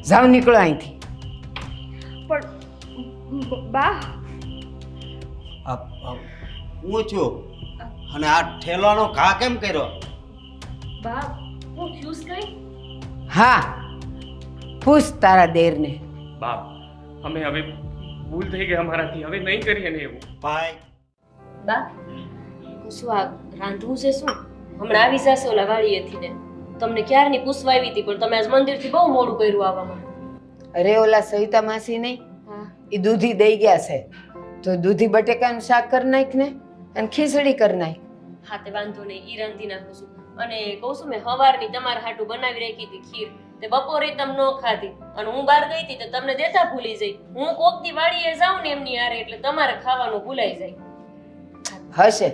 જાઓ નીકળો અહીંથી. પણ બા હું છું અને આ ઠેલાનો ઘા કેમ કર્યો? બા હું ફ્યુઝ કઈ હા, પૂછ તારા દેરને. બાપ અમે હવે ભૂલ થઈ ગઈ અમારાથી, હવે નહીં કરીએ ને એવું. ભાઈ બા શું આ રાંધવું છે શું? હમણાં આવી જશે ઓલા વાડીએથી ને તમને ક્યારની પૂછવા આવી હતી, પણ તમે આજ મંદિરથી બહુ મોડું કર્યું આવવામાં. અરે ઓલા સવિતા માસી નહીં, હા એ દૂધી દઈ ગયા છે, તો દૂધી બટેકાનું શાક કરી નાખ ને અને ખીચડી કરી નાખ. હા તે વાંધો નહીં, ઈ રાંધી નાખું છું. અને કહું છું મેં હવારની તમારા હાટું બનાવી રાખી હતી ખીર, તે બપોરે તમે ન ખાધી અને હું બહાર ગઈ હતી તો તમને દેતા ભૂલી જઈ. હું કોક દી વાડીએ જાઉં ને એમની હારે એટલે તમારે ખાવાનું ભૂલાઈ જાય. હશે,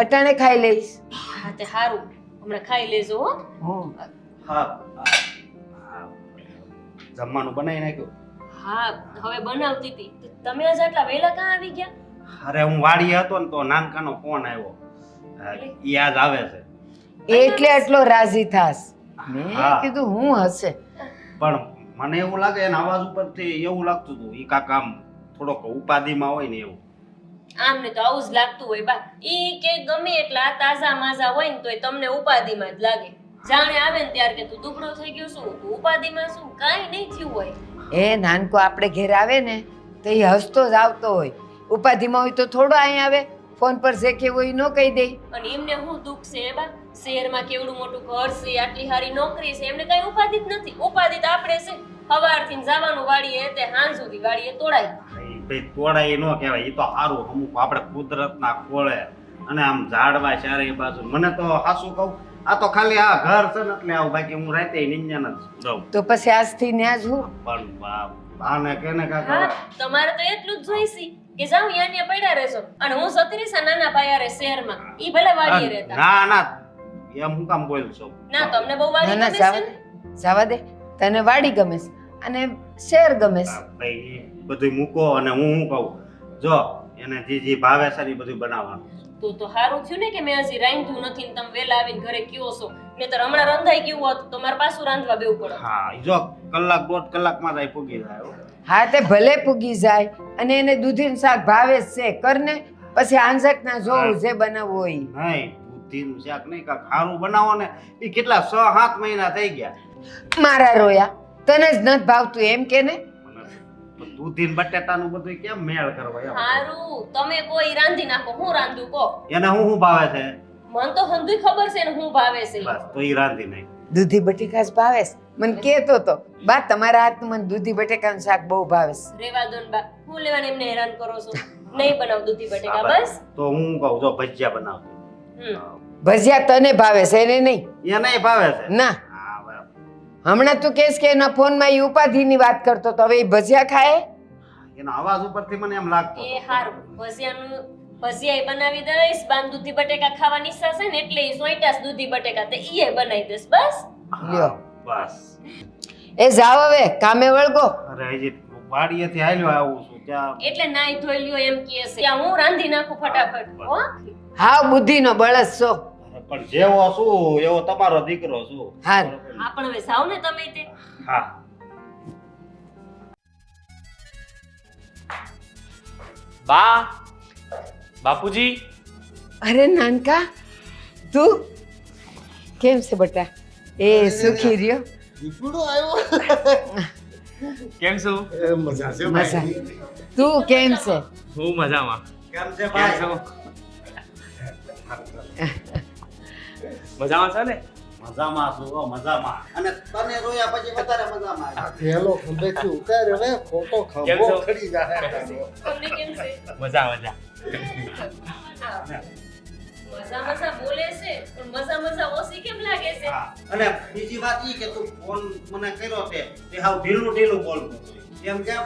અટાણે ખાઈ લઈશ. હા તે સારું, હમણાં ખાઈ લેજો હો. હું હા જમવાનું બનાવી નાખ્યું? હા હવે બનાવતી હતી. તમે આજ આટલા વહેલા ક્યાં આવી ગયા? અરે હું વાડીએ હતો ને તો નાનકાનો ફોન આવ્યો, ઈ આજ આવે છે. એટલે આટલો રાજી થાસ. મેં હા. કીધું હું હશે. પણ મને એવું લાગે એના અવાજ ઉપરથી એવું લાગતું હતું ઈ કાક આમ થોડોક ઉપાધિમાં હોય ને એવું. આમને તો આવું જ લાગતું હોય બા. ઈ કે ગમે એટલા તાજા માજા હોય ને તોય તમને ઉપાધિમાં જ લાગે. જાણે આવે ને ત્યારે કે તું દુબળો થઈ ગયો શું, તું ઉપાધિમાં શું, કાંઈ નહીં થયું હોય. એ નાનકો આપણે ઘેર આવે ને તો એ હસતો જ આવતો હોય. ઉપાધિમાં હોય તો થોડો અહીં આવે, ફોન પર જે કેવું હોય ન કહી દે. અને એમને શું દુઃખ છે એ બા? શહેરમાં કેવડું મોટું ઘર છે, આટલી સારી નોકરી છે, એમને કઈ ઉપાધિ જ નથી. ઉપાધિ તો આપણે છે, સવારથી જવાનું વાડીએ તે સાંજ સુધી વાડીએ તોડાય. ઈ ભાઈ તોડાય ન કહેવાય, ઈ તો સારું અમુક આપણે કુદરતના ખોળે અને આમ ઝાડવા ચારે બાજુ. મને તો હાસું કહું આ તો ખાલી આ ઘર છે ને એટલે આવું, બાકી હું રાતે નિંજાન જ રહું. તો પછી આજથી ન્યા જ હું. પણ બાને કેને કાક હા તમારે તો એટલું જ જોઈશી કે જાવ યાન્યા પડ્યા રહેશો અને હું સત્રીસા નાના પાયા રહે શહેરમાં, ઈ ભલે વાડીએ રહેતા. ના ના એમ હું કામ બોલું છું? ના તમને બહુ વાડી ના ના ગમે છે જવા ને? દે, જવા દે. તને વાડી ગમે છે અને શેર ગમે છે. ભાઈ ઈ બધું મૂકો અને હું શું કહું, જો એને જે ભાવે છે ને ઈ બધું બનાવવાનું. તો સારું થયું ને કે મેં હજી રાંધ્યું નથી ને તમે વેલા આવીને ઘરે કયો છો. નહીંતર હમણાં રંધાઈ ગયું હોત તો મારે પાછું રાંધવા બેવું પડે. હા ઈ જો કલાક દોઢ કલાકમાં જ પૂગી જાય હો. હા તે ભલે પૂગી જાય અને એને દૂધીનું શાક ભાવે જ છે, કરને પછી આંજકના જોવું જે બનાવવું હોય. નહીં દૂધીનું શાક નહીં, કાંક સારું બનાવો ને. એ કેટલા 6-7 મહિના થઈ ગયા. મારા રોયા, તને જ નથી ભાવતું એમ કે ને. મને દૂધીન બટેટાનું બધું કેમ મેળ કરવા એમ. સારું તમે કોઈ રાંધી નાખો, હું રાંધું કહો. એને હું ભાવે છે મને તો હંધુય ખબર છે ને હું ભાવે છે. બસ તો ઈ રાંધી નહીં. દૂધી બટેકા જ ભાવે છે. મને કહેતો તો બા તમારા હાથનું મને દૂધી બટેકાનું શાક બહુ ભાવે છે. રેવા દો ને બા, હું લેવાને એમને હેરાન કરો છો. નહીં બનાવ દૂધી બટેકા બસ. તો હું કહું જો ભજીયા બનાવતો. ભજીયા તને ભાવે છે એને નહીં. એને ભાવે છે. ના, હા બરાબર. હમણાં તું કહેશ કે એના ફોનમાં એ ઉપાધિની વાત કરતો તો હવે એ ભજીયા ખાય. એનો અવાજ ઉપરથી મને એમ લાગતો એ હારું, ભજીયા બનાવી દઈશ. બાન દૂધી બટેકા ખાવાની ઈચ્છા છે ને એટલે ઈ સોઈટાસ દૂધી બટેકા તે ઈએ બનાવી દઈશ બસ. લ્યો. બસ. એ જાવ હવે કામે વળગો. અરે હજી વાડીએથી હાલ્યો આવું છું ત્યાં. એટલે નાઈ ધોઈ લ્યો એમ કહે છે. ત્યાં હું રાંધી નાખું ફટાફટ હો. હાવ બુદ્ધિનો બળસ છો. અરે પણ જેવો શું એવો તમારો દીકરો શું. હારું. હા પણ હવે જાવ ને તમે તે. હા બા, બાપુજી, અરે નાનકા તું કેમ છે બટા? એ સુખી રહ્યો? દીકરો આવ્યો. કેમ છો? મજા છે મજા. તું કેમ છે? હું મજામાં. કેમ છે કેમ ભાઈ? છો? મજામાં છો ને? મજામાં છું હો, મજામાં. અને તને જોયા પછી વધારે મજામાં આ આવ્યો. થેલો ખંભેથી ઉતારે ને ખોટો કેમ ખંભો છો? ખડી જાય. તમને કેમ છે? મજા મજા. મજા મજા બોલે છે પણ મજા મજા ઓછી કેમ લાગે છે? હા. અને બીજી વાત ઈ કે તું ફોન મને કર્યો તે હાવ ઢીલું ઢીલું બોલતો હતો. એમ કેમ?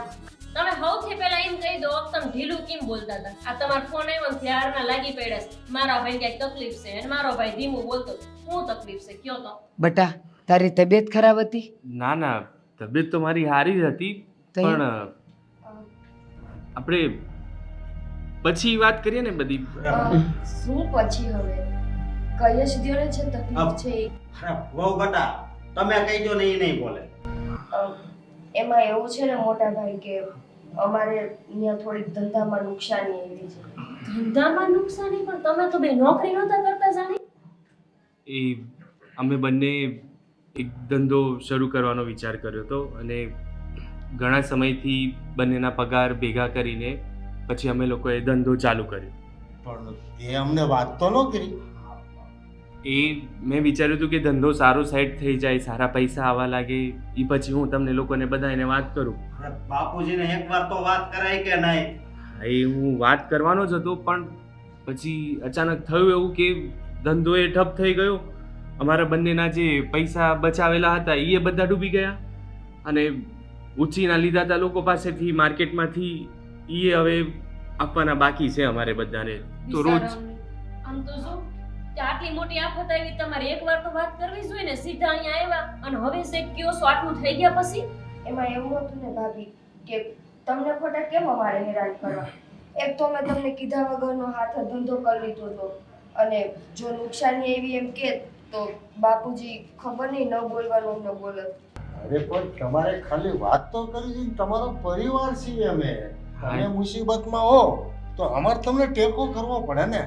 તમે સૌથી પહેલા એમ કહી દો કે તમે ઢીલું કેમ બોલતા હતા? આ તમારો ફોન આવ્યો ને ત્યારના લાગી પડ્યા છે. મારા ભાઈ કઈક તકલીફ છે અને મારો ભાઈ ધીમું બોલતો હતો. શું તકલીફ છે કયો તો? બટા તારી તબિયત ખરાબ હતી? ના ના, તબિયત તો મારી સારી જ હતી, તો પણ આપણે પછી વાત કરીએ ને બધી. શું પછી હવે કઈ જ દ્યો ને છે તકલીફ છે એ. અરે વહુ બટા તમે કહી દો ને ઈ નહીં બોલે. એમાં એવું છે ને મોટા ભાઈ કે અમારે અહીંયા થોડીક ધંધામાં નુકસાની આવી છે. ધંધામાં નુકસાની? પણ તમે તો બે નોકરી નહોતા કરતા જાણે. એ અમે બંને એક ધંધો શરૂ કરવાનો વિચાર કર્યો હતો અને ઘણા સમયથી બંનેના પગાર ભેગા કરીને પછી અમે લોકોએ ધંધો ચાલુ કર્યો. પણ તે અમને વાત તો ન કરી. એ મેં વિચાર્યું હતું કે ધંધો સારો સેટ થઈ જાય, સારા પૈસા આવવા લાગે, એ પછી હું તમને લોકોને બધાને વાત કરું. અરે બાપુજીને એકવાર તો વાત કરાય કે નહીં? એ હું વાત કરવાનો જ હતો પણ પછી અચાનક થયું એવું કે ધંધો એ ઠપ થઈ ગયો. અમારા બંનેના જે પૈસા બચાવેલા હતા એ બધા ડૂબી ગયા અને ઉછીના લીધા હતા લોકો પાસેથી માર્કેટમાંથી એ હવે આપવાના બાકી છે અમારે બધાને. તો રોજ આમ તો જો કે આટલી મોટી આફત આવી, તમારે એકવાર તો વાત કરવી જોઈએ ને. સીધા અહીંયા આવ્યા અને હવે શેક કયો છો આટલું થઈ ગયા પછી? એમાં એવું હતું ને ભાભી કે તમને ખોટા કેમ અમારે હેરાન કરવા. એક તો મેં તમને કીધા વગરનો હાથ ધંધો કરી લીધો હતો અને જો નુકસાની એવી એમ કે તો બાપુજી ખબર નહીં ન બોલવાનું ન બોલત. અરે પણ તમારે ખાલી વાત તો કરી છે. તમારો પરિવાર છીએ અમે. તમે મુસીબતમાં હો તો અમારે તમને ટેકો કરવો પડે ને.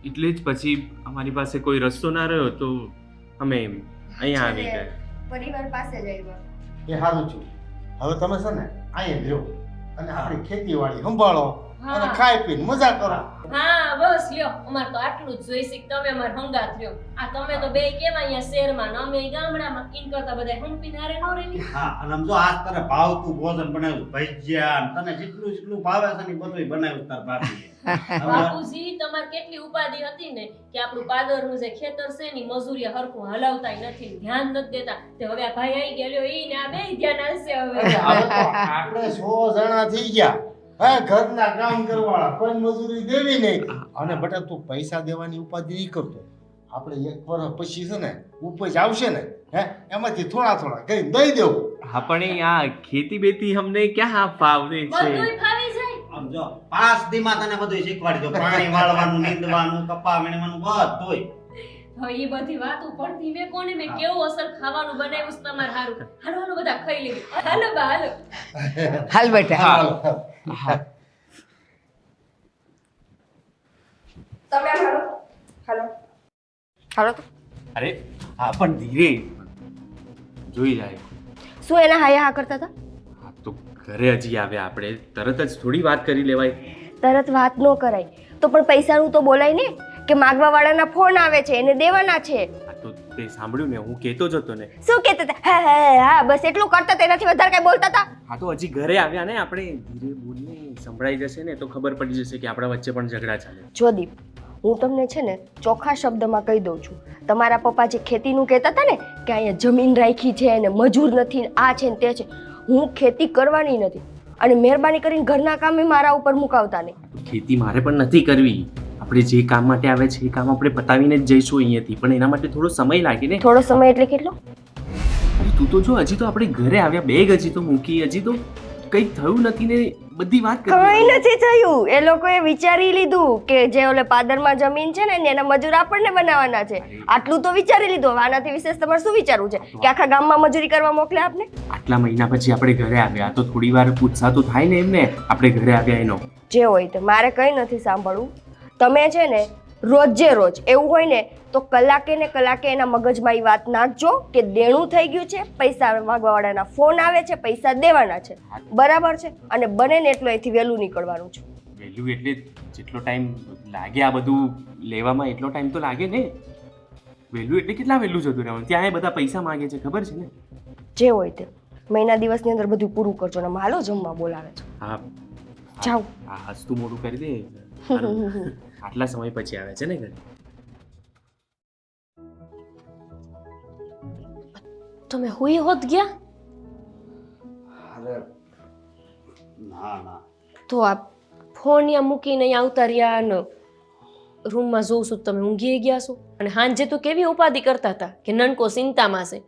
એટલે જ પછી અમારી પાસે કોઈ રસ્તો ના રહ્યો તો અમે અહીંયા આવી ગયા. પરિવાર પાસે જ આવ્યા. એ સારું છું. હવે તમે છે ને અહીંયા રહ્યો અને આપણી ખેતીવાડી સંભાળો અને ખાઈ પીને મજા કરો. હા બસ લ્યો, અમાર તો આટલું જ જોઈશે કે તમે અમાર હંગાત રહ્યો. આ તમે તો બે કેવા અહીંયા શહેરમાં ને અમે ગામડામાં, ઇન કરતા બધા હંપીને હારે ન રહેવી. હા, અને આમ જો આજ તને ભાવતું ભોજન બનાવ્યું, ભજીયા ને તને જેટલું ભાવે છે ને એ બધુંય બનાવ્યું તાર બાપુએ. બાપુજી તમારે કેટલી ઉપાધિ હતી ને કે આપણું પાદરનું જે ખેતર છે ને મજૂરી હરખું હલાવતાય નથી, ધ્યાન નથી દેતા. તે હવે આ ભાઈ આવી ગયો ઈ ને આ બે ધ્યાન આવશે હવે. હવે તો આપણે 100 જણા થઈ ગયા. હા, ઘરના કામ કરવાળા, કોઈ મજૂરી દેવી નહીં. અને બેટા તું પૈસા દેવાની ઉપાધિ નહીં કરતો. આપણે એક વર્ષ પછી છે ને ઉપજ આવશે ને એમાંથી થોડા કઈ દઈ દેવું. હા પણ આ ખેતી બેતી અમને ક્યાં ફાવે છે? બધુંય ફાવી જાય. આમ જો 5 દીમાં તને બધું શીખવાડી દો. પાણી વાળવાનું, નીંદવાનું, કપા વીણવાનું બધુંય. હવે ઈ બધી વાતો પડતી મેં કોને મેં કેવું અસર ખાવાનું બનાવ્યું છે તમારે હારું. હાલો હાલો બધા ખાઈ લેવી. હાલો બા હાલો. હાલ બેટા. હા તમે હાલો હાલો હાલો તો. અરે હા પણ ધીરે જોઈ જાય. શું એના હાયા હા કરતા હતા? હા તો ઘરે હજી આવ્યા આપણે, તરત જ થોડી વાત કરી લેવાય. તરત વાત ન કરાય તો પણ પૈસાનું તો બોલાય ને કે માગવા વાળાના ફોન આવે છે એને દેવાના છે. હા તો તે સાંભળ્યું ને, હું કહેતો જ હતો ને. શું કહેતા હતા? હા બસ એટલું કરતા તેનાથી વધારે કઈ બોલતા હતા? હા તો હજી ઘરે આવ્યા ને આપણે, ધીરે બોલને, સંભળાઈ જશે ને તો ખબર પડી જશે કે આપણા વચ્ચે પણ ઝઘડા ચાલે. જો દીપ, હું તમને છે ને ચોખ્ખા શબ્દમાં કહી દઉં છું. તમારા પપ્પા જે ખેતીનું કહેતા હતા ને કે અહીંયા જમીન રાખી છે અને મજૂર નથી, આ છે ને તે છે, હું ખેતી કરવાની નથી. અને મહેરબાની કરીને ઘરના કામે મારા ઉપર મુકાવતા નહીં. ખેતી મારે પણ નથી કરવી. આપણે જે કામ માટે આવે છે એ કામ આપણે પતાવીને જ જઈશું અહીંયાથી, પણ એના માટે થોડો સમય લાગે ને. થોડો સમય એટલે કેટલો? તું તો જો હજી તો આપણે ઘરે આવ્યા, બેગ હજી તો મૂકી, હજી તો કંઈ થયું નથી ને બધી વાત કંઈ નથી થયું. એ લોકોએ વિચારી લીધું કે જે ઓલે પાદરમાં જમીન છે ને એના મજૂર આપણને બનાવવાના છે. આટલું તો વિચારી લીધું. હવે આનાથી વિશેષ તમારે શું વિચારવું છે કે આખા ગામમાં મજૂરી કરવા મોકલે આપને? આટલા મહિના પછી આપણે ઘરે આવ્યા તો થોડી વાર પૂછા તો થાય ને એમને, આપણે ઘરે આવ્યા એનો. જે હોય તે મારે કંઈ નથી સાંભળવું. તમે છે ને રોજે રોજ એવું હોય ને તો કલાકે ને કલાકે એના મગજમાં એ વાત નાખજો કે દેણું થઈ ગયું છે, પૈસા માગવાવાળાના ફોન આવે છે, પૈસા દેવાના છે. બરાબર છે? અને બને ને એટલું અહીંથી વહેલું નીકળવાનું છે. વહેલું એટલે જેટલો ટાઈમ લાગે આ બધું લેવામાં એટલો ટાઈમ તો લાગે ને. વહેલું એટલે કેટલા વહેલું જતું રહેવાનું? ત્યાં એ બધા પૈસા માંગે છે, ખબર છે ને? જે હોય તે મહિના દિવસની અંદર બધું પૂરું કરજો ને હાલો જમવા બોલાવે છે. હા જાઓ. હા હસતું મોટું કરી દે. આટલા સમય પછી આવે છે ને ઘરે. તમે હુઈ હોત ગયા? અરે ના તો આ ફોન યા મૂકીને અહીં આવતા રહ્યા ને રૂમમાં જોઉં છું તમે ઊંઘી ગયા છો. અને હાંજે તો કેવી ઉપાધિ કરતા હતા કે નનકો ચિંતામાં છે,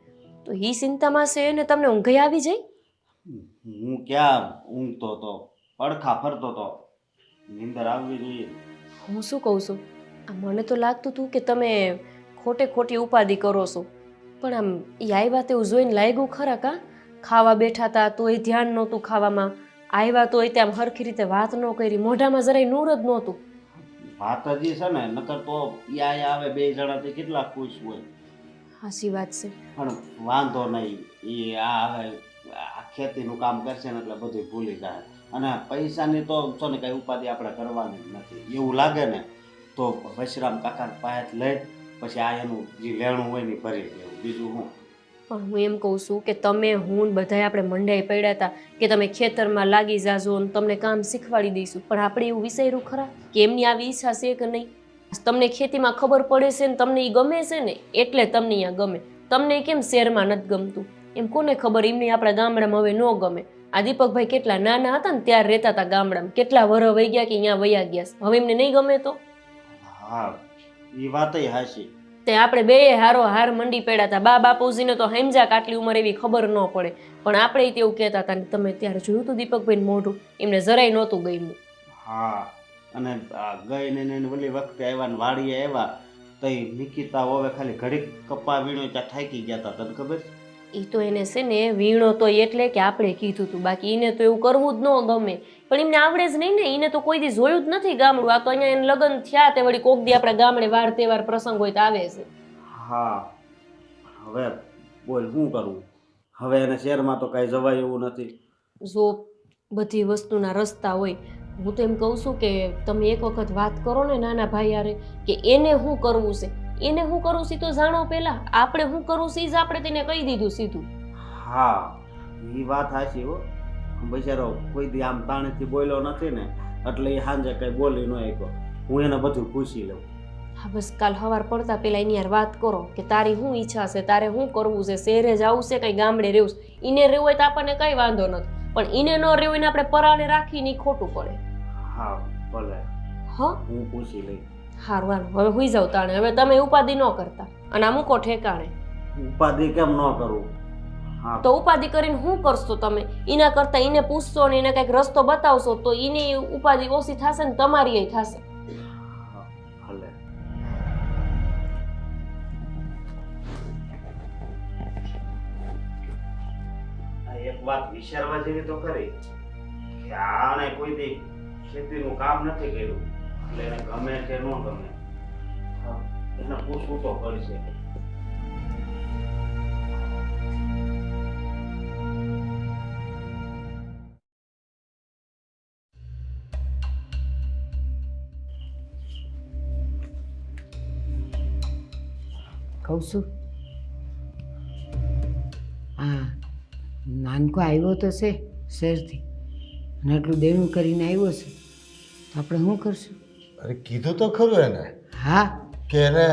તો ઈ ચિંતામાં છે ને તમને ઊંઘ આવી જાય? હું ક્યાં ઊંઘતો તો, પડખા ફરતો તો. નીંદર આવવી જોઈએ. હું શું કહું છું, આ મને તો લાગતું હતું કે તમે ખોટે ખોટી ઉપાધિ કરો છો, પણ આમ એ આવ્યા તેવું જોઈને લાગ્યું ખરા ખાવા બેઠા હતા તોય ધ્યાન નહોતું ખાવામાં, આવ્યા તોય ત્યાં હરખી રીતે વાત ન કરી, મોઢામાં જરાય નૂર જ નહોતું. વાત હજી છે ને, નકર તો યા આવે બે જણાથી કેટલા ખુશ હોય. હાચી વાત છે. પણ વાંધો નહીં, એ આ ખેતીનું કામ કરશે ને એટલે બધું ભૂલી જાય. અને પૈસાની તો છો ને કઈ ઉપાધિ આપણે કરવાની જ નથી. એવું લાગે ને તો વશરામ કાકા પાસે લઈ પછી આ એનું જે લેણું હોય ને ભરી દેવું, બીજું હું. પણ હું એમ કહું છું કે તમે હું ને બધાય આપણે મંડાઈ પડ્યા હતા કે તમે ખેતરમાં લાગી જાજો ને તમને કામ શીખવાડી દઈશું, પણ આપણે એવું વિચાર્યું ખરા કે એમની આવી ઈચ્છા છે કે નહીં? તમને ખેતીમાં ખબર પડે છે ને તમને એ ગમે છે ને એટલે તમને અહીંયા ગમે. તમને કેમ શહેરમાં નથી ગમતું? એમ કોને ખબર, એમની આપણા ગામડામાં હવે ન ગમે. આ દીપકભાઈ કેટલા નાના હતા ને ત્યારે રહેતા હતા ગામડામાં, કેટલા વરહ વહી ગયા કે અહીંયા વયા ગયા છે, હવે એમને નહીં ગમે તો? હા, એ વાતય હાચી. તે આપણે બે હારો હાર મંડી પડ્યા હતા. બા બાપુજીને તો સમજ્યા કે આટલી ઉંમર એવી ખબર ન પડે, પણ આપણે તેવું કહેતા હતા ને તમે ત્યારે જોયું હતું દીપકભાઈ મોઢું, એમને જરાય નહોતું ગમ્યું. હા, અને ગઈ ને ઓલી વખતે આવ્યા ને વાડીએ આવ્યા તો નિકિતા હવે ખાલી ઘડીક કપા વીણો ત્યાં થાકી ગયા હતા, તને ખબર? એ તો એને છે ને વીણો તો એટલે કે આપણે કીધું હતું, બાકી એને તો એવું કરવું જ ન ગમે. પણ એમને આવડે જ નહીં ને, એને તો કોઈ દી જોયું જ નથી ગામડું. આ તો અહીંયા એને લગ્ન થયા તે વળી કોક દી આપણા ગામડે વાર તહેવાર પ્રસંગ હોય તો આવે છે. હા, હવે બોલ શું કરવું? હવે એને શહેરમાં તો કાંઈ જવાય એવું નથી. જો બધી વસ્તુના રસ્તા હોય, હું તો એમ કહું છું કે તમે એક વખત વાત કરો ને નાના ભાઈ યારે કે એને શું કરવું છે, એને શું કરવું છે તો જાણો પહેલા. આપણે શું કરવું છે જ આપણે તેને કહી દીધું સીધું. હા, એ વાત સાચી હો. બિચારો કોઈ દી આમ તાણેથી બોલ્યો નથી ને એટલે એ સાંજે કંઈ બોલી ન શક્યો. હું એને બધું પૂછી લઉં. હા, બસ કાલ સવાર પડતા પહેલા એની યાર વાત કરો કે તારી શું ઈચ્છા છે, તારે શું કરવું છે, શહેરે જવું છે કંઈ ગામડે રહેવું છે. એને રહેવું હોય તો આપણને કંઈ વાંધો નથી, પણ એને ન રહેવું એને આપણે પરાણે રાખીને ઈ ખોટું પડે. હા ભલે, હા હું પૂછી લઈ. હારું હાલો, હવે હુઈ જાવ તાણે. હવે તમે ઉપાધિ ન કરતા અને આ મૂકો ઠેકાણે. ઉપાધિ કેમ ન કરું? હા, તો ઉપાધિ કરીને શું કરશો તમે? એના કરતા એને પૂછશો ને એને કંઈક રસ્તો બતાવશો તો એની ઉપાધિ ઓછી થશે ને તમારી એ થશે. હા, ભલે. એક વાત વિચારવા જેવી તો ખરી કે આણે કોઈ દી ખેતીનું કામ નથી કર્યું એટલે એને ગમે કે ન ગમે, એને પૂછવું તો પડશે. કહું છું હા, નાનકો આવ્યો તો છે શહેરથી અને એટલું દેણું કરીને આવ્યો છે, તો આપણે શું કરશું? અરે કીધું તો ખરું એને હા, કે એને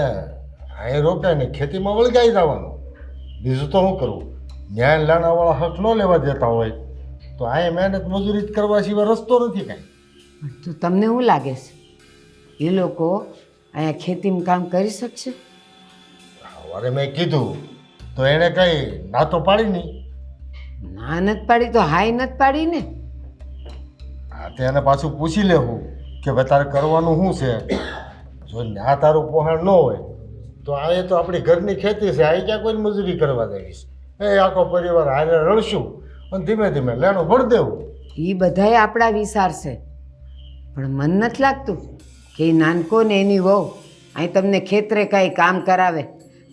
અહીં રોકાય ને ખેતીમાં વળગાઈ જવાનું. બીજું તો શું કરવું? ન્યાય લાણાવાળા હક ન લેવા દેતા હોય તો અહીંયા મહેનત મજૂરી જ કરવા સિવાય રસ્તો નથી કાંઈ. તો તમને શું લાગે છે એ લોકો અહીંયા ખેતીમાં કામ કરી શકશે? અરે મેં કીધું તો એણે કઈ ના તો પાડી નહીં. ના નથી પાડી તો હાય નથી પાડી ને. હા, તે એને પાછું પૂછી લેવું કે ભાઈ તારે કરવાનું શું છે. જો ના તારું પહોંચ ન હોય તો આ તો આપણી ઘરની ખેતી છે, આ ક્યાં કોઈ મજૂરી કરવા દેવીશ? એ આખો પરિવાર હારે રળશું અને ધીમે ધીમે લેણું ભરી દેવું. એ બધાય આપણા વિચાર છે, પણ મન નથી લાગતું કે એ નાનકો ને એની વહુ અહીં તમને ખેતરે કાંઈ કામ કરાવે.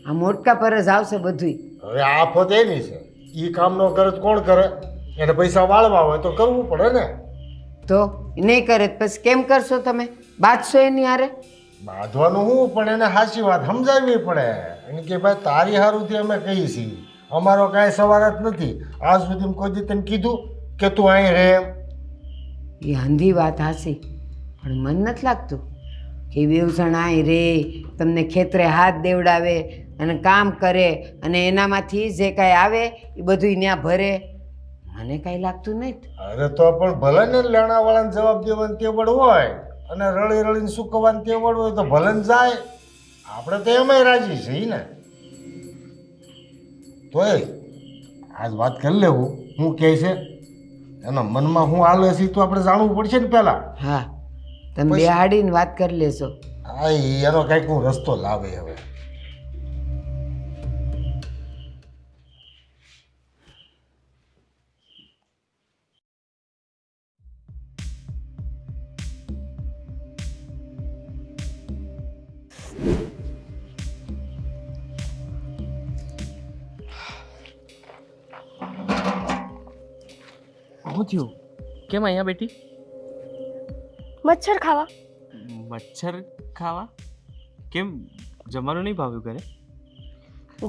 આ મોટકા પર જ આવશે બધુંય. હવે આ આફત એની છે, એ કામ ન કરે તો કોણ કરે? એને પૈસા વાળવા હોય તો કરવું પડે ને. તો નહીં કરે તો પછી કેમ કરશો તમે? બાંધશો એની હારે? બાંધવાનું શું, પણ એને સાચી વાત સમજાવવી પડે. એને કે ભાઈ તારી હારુંથી અમે કહીએ છીએ, અમારો કાંઈ સવાલ જ નથી. આજ સુધી કોઈ દી તને કીધું કે તું અહીં રહે એમ? એ આંધી વાત હાસી, પણ મન નથી લાગતું કે બે જણા અહીં રે, તમને ખેતરે હાથ દેવડાવે અને કામ કરે અને એનામાંથી જે કાંઈ આવે એ બધું ત્યાં ભરે. મને કાંઈ લાગતું નહીં. અરે તો પણ ભલે ને લેણાવાળાને જવાબ દેવાની તેવડ હોય અને રળી રળીને સૂકવવાની તેવડ હોય તો ભલે ને જાય. આપણે તો એમાંય રાજી છીએ ને. તોય આજ વાત કરી લેવું હું કહે છે, એના મનમાં હું હાલે છે તો આપણે જાણવું પડશે ને પહેલાં. હા, તમે બેહાડીને વાત કરી લેશો. હા, એનો કંઈક હું રસ્તો લાવે હવે. શું થયું? કેમ અહીંયા બેઠી? મચ્છર ખાવા. મચ્છર ખાવા? કેમ જમવાનું નહીં ભાવ્યું ઘરે?